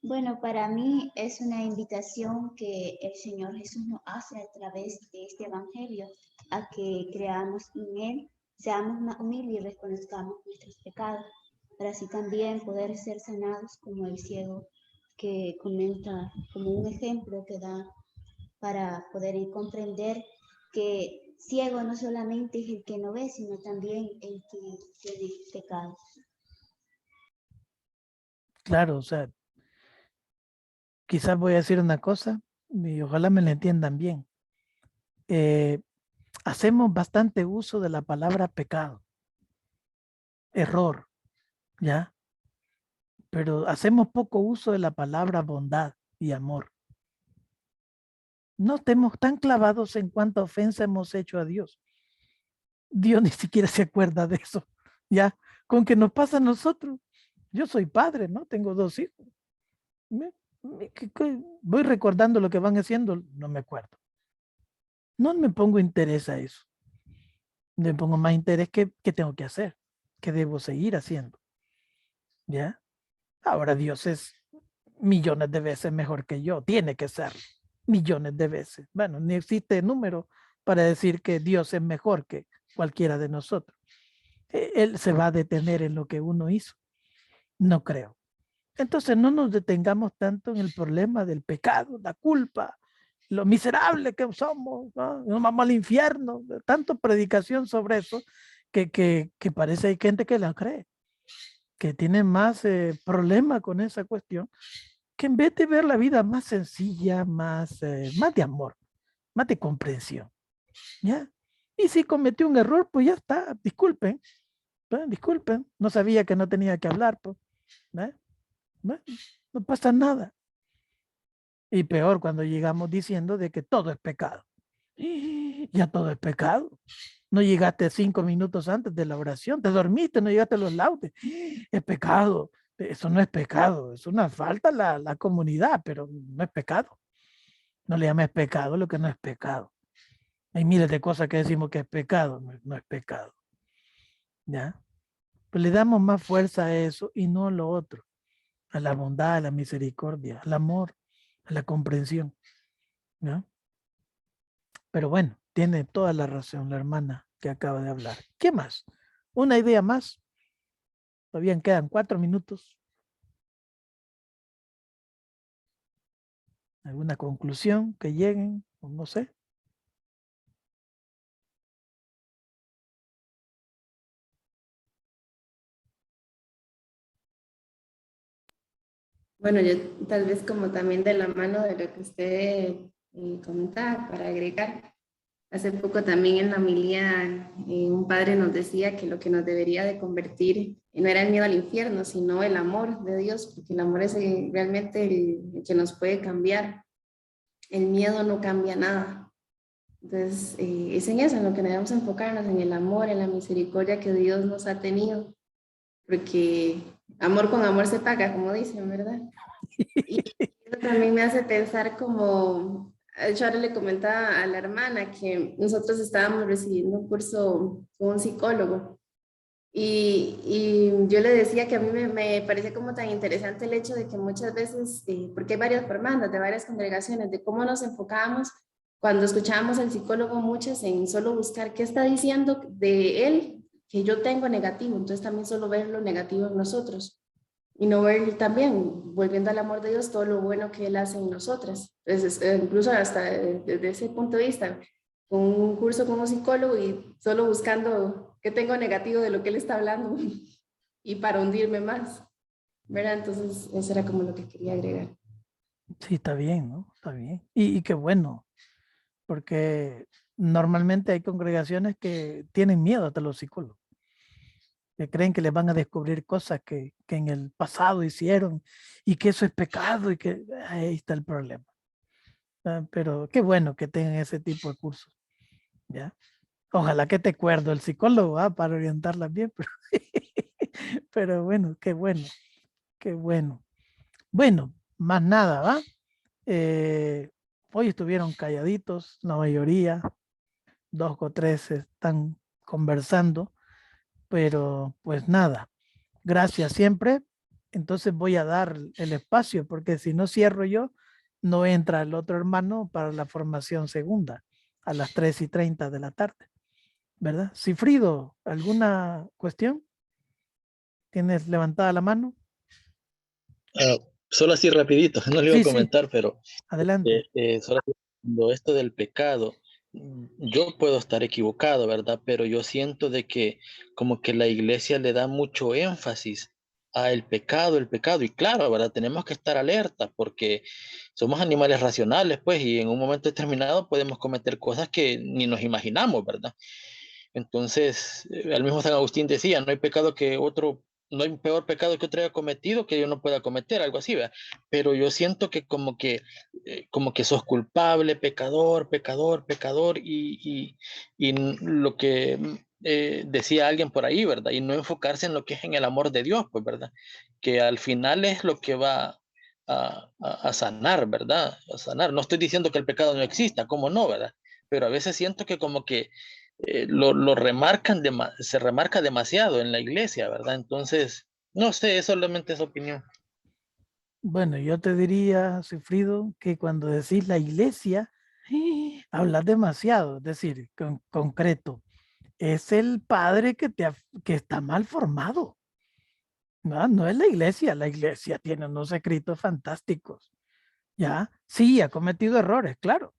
[SPEAKER 7] Bueno, para mí es una invitación que el Señor Jesús nos hace a través de este evangelio, a que creamos en Él, seamos más humildes y reconozcamos nuestros pecados, para así también poder ser sanados como el ciego que comenta, como un ejemplo que da para poder comprender que ciego no solamente es el que no ve, sino también el que tiene pecados.
[SPEAKER 2] Claro, o sea, quizás voy a decir una cosa y ojalá me la entiendan bien. Hacemos bastante uso de la palabra pecado, error, ¿ya? Pero hacemos poco uso de la palabra bondad y amor. No estemos tan clavados en cuánta ofensa hemos hecho a Dios. Dios ni siquiera se acuerda de eso, ¿ya? Con que nos pasa a nosotros. Yo soy padre, ¿no? Tengo 2 hijos. Voy recordando lo que van haciendo, no me acuerdo. No me pongo interés a eso. Me pongo más interés qué tengo que hacer, qué debo seguir haciendo. ¿Ya? Ahora Dios es millones de veces mejor que yo, tiene que ser millones de veces. Bueno, ni existe número para decir que Dios es mejor que cualquiera de nosotros. Él se va a detener en lo que uno hizo. No creo. Entonces no nos detengamos tanto en el problema del pecado, la culpa, lo miserable que somos, ¿no? Nos vamos al infierno. Tanto predicación sobre eso que parece hay gente que la cree, que tiene más problema con esa cuestión, que en vez de ver la vida más sencilla, más de amor, más de comprensión, ¿ya? Y si cometió un error, pues ya está, disculpen, disculpen, no sabía que no tenía que hablar, pues, ¿eh? No pasa nada. Y peor cuando llegamos diciendo de que todo es pecado. Ya todo es pecado. No llegaste 5 minutos antes de la oración, te dormiste, no llegaste a los laudes. Es pecado. Eso no es pecado, es una falta a la comunidad, pero no es pecado. No le llames pecado lo que no es pecado. Hay miles de cosas que decimos que es pecado, no es pecado. ¿Ya? Pues le damos más fuerza a eso y no a lo otro, a la bondad, a la misericordia, al amor, a la comprensión. ¿No? Pero bueno, tiene toda la razón la hermana que acaba de hablar. ¿Qué más? ¿Una idea más? Todavía quedan 4 minutos. ¿Alguna conclusión que lleguen? O no sé.
[SPEAKER 1] Bueno, yo tal vez como también de la mano de lo que usted comentaba, para agregar, hace poco también en la homilía un padre nos decía que lo que nos debería de convertir no era el miedo al infierno, sino el amor de Dios, porque el amor es realmente el que nos puede cambiar. El miedo no cambia nada. Entonces, es en eso, en lo que debemos enfocarnos, en el amor, en la misericordia que Dios nos ha tenido, porque amor con amor se paga, como dicen, ¿verdad? Y eso también me hace pensar como, yo ahora le comentaba a la hermana que nosotros estábamos recibiendo un curso con un psicólogo y yo le decía que a mí me parece como tan interesante el hecho de que muchas veces, porque hay varias formandas de varias congregaciones, de cómo nos enfocábamos cuando escuchábamos al psicólogo, muchas en solo buscar qué está diciendo de él que yo tengo negativo, entonces también solo ver lo negativo en nosotros y no ver también, volviendo al amor de Dios, todo lo bueno que Él hace en nosotras. Entonces, incluso hasta desde ese punto de vista, con un curso con un psicólogo y solo buscando qué tengo negativo de lo que Él está hablando y para hundirme más, ¿verdad? Entonces, eso era como lo que quería agregar.
[SPEAKER 2] Sí, está bien, ¿no? Está bien. Y qué bueno, porque normalmente hay congregaciones que tienen miedo hasta los psicólogos, que creen que les van a descubrir cosas que en el pasado hicieron y que eso es pecado y que ahí está el problema. Pero qué bueno que tengan ese tipo de cursos, ¿ya? Ojalá que te acuerdo el psicólogo para orientarla bien, pero bueno, qué bueno, qué bueno. Bueno, más nada, ¿va? Hoy estuvieron calladitos, la mayoría, 2 o 3 están conversando, pero pues nada, gracias siempre. Entonces voy a dar el espacio, porque si no cierro yo, no entra el otro hermano para la formación segunda a las 3:30 de la tarde, ¿verdad? Cifrido, ¿alguna cuestión? ¿Tienes levantada la mano?
[SPEAKER 5] Solo así rapidito, no le iba a
[SPEAKER 2] Sí, sí,
[SPEAKER 5] comentar, pero
[SPEAKER 2] adelante.
[SPEAKER 5] solo cuando esto del pecado, yo puedo estar equivocado, ¿verdad? Pero yo siento de que como que la iglesia le da mucho énfasis a el pecado, y claro, ¿verdad? Tenemos que estar alerta porque somos animales racionales, pues, y en un momento determinado podemos cometer cosas que ni nos imaginamos, ¿verdad? Entonces, el mismo San Agustín decía, no hay peor pecado que otro haya cometido que yo no pueda cometer, algo así, ¿verdad? Pero yo siento que como que sos culpable, pecador, pecador, pecador, y lo que decía alguien por ahí, ¿verdad? Y no enfocarse en lo que es en el amor de Dios, pues, ¿verdad? Que al final es lo que va a sanar, ¿verdad? A sanar. No estoy diciendo que el pecado no exista, ¿cómo no, verdad? Pero a veces siento que como que lo remarcan, se remarca demasiado en la iglesia, ¿verdad? Entonces, no sé, es solamente esa opinión.
[SPEAKER 2] Bueno, yo te diría, Sifrido, que cuando decís la iglesia, hablas demasiado, es decir, concreto. Es el padre que está mal formado. No es la iglesia tiene unos escritos fantásticos. ¿Ya? Sí, ha cometido errores, claro.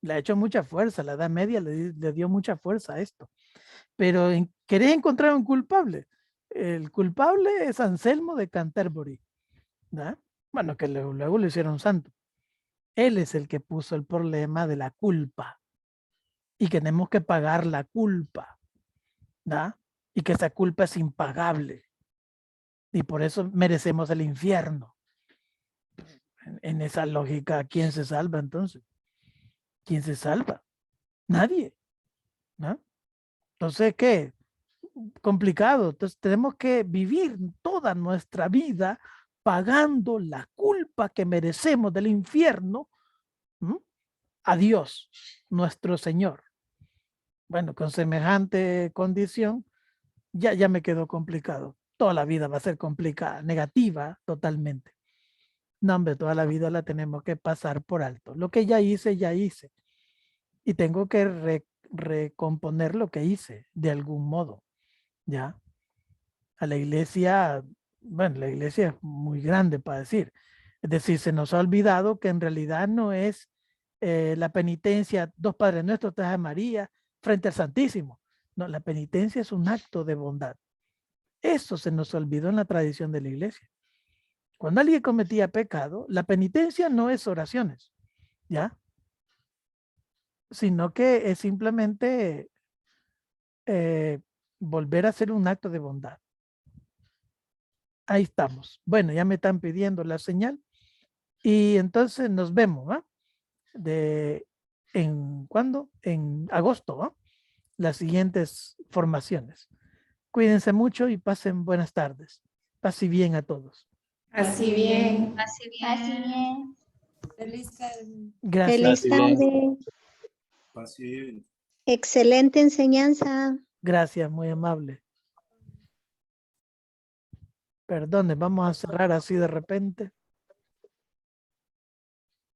[SPEAKER 2] Le ha hecho mucha fuerza, la Edad Media le dio mucha fuerza a esto. Pero ¿querés encontrar un culpable? El culpable es Anselmo de Canterbury. ¿Ya? Bueno, que luego lo hicieron santo. Él es el que puso el problema de la culpa y que tenemos que pagar la culpa, ¿da? Y que esa culpa es impagable y por eso merecemos el infierno. En esa lógica, ¿quién se salva entonces? ¿Quién se salva? Nadie, ¿no? Entonces, ¿qué? Complicado. Entonces, tenemos que vivir toda nuestra vida pagando la culpa que merecemos del infierno, ¿m? A Dios, nuestro Señor. Bueno, con semejante condición, ya me quedó complicado. Toda la vida va a ser complicada, negativa totalmente. No, hombre, toda la vida la tenemos que pasar por alto. Lo que ya hice, ya hice. Y tengo que recomponer lo que hice de algún modo, ¿ya? A la iglesia, bueno, la iglesia es muy grande para decir. Es decir, se nos ha olvidado que en realidad no es la penitencia, dos Padres Nuestros, tres Ave María, frente al Santísimo. No, la penitencia es un acto de bondad. Eso se nos olvidó en la tradición de la iglesia. Cuando alguien cometía pecado, la penitencia no es oraciones, ¿ya? Sino que es simplemente volver a hacer un acto de bondad. Ahí estamos. Bueno, ya me están pidiendo la señal y entonces nos vemos, ¿va? ¿Cuándo? En agosto, ¿va? Las siguientes formaciones. Cuídense mucho y pasen buenas tardes. Pase bien a todos.
[SPEAKER 1] Así bien.
[SPEAKER 4] Así
[SPEAKER 7] Así
[SPEAKER 4] bien.
[SPEAKER 7] bien.
[SPEAKER 6] Feliz tarde.
[SPEAKER 2] Gracias.
[SPEAKER 8] Feliz tarde. Excelente enseñanza.
[SPEAKER 2] Gracias, muy amable. Perdone, vamos a cerrar así de repente.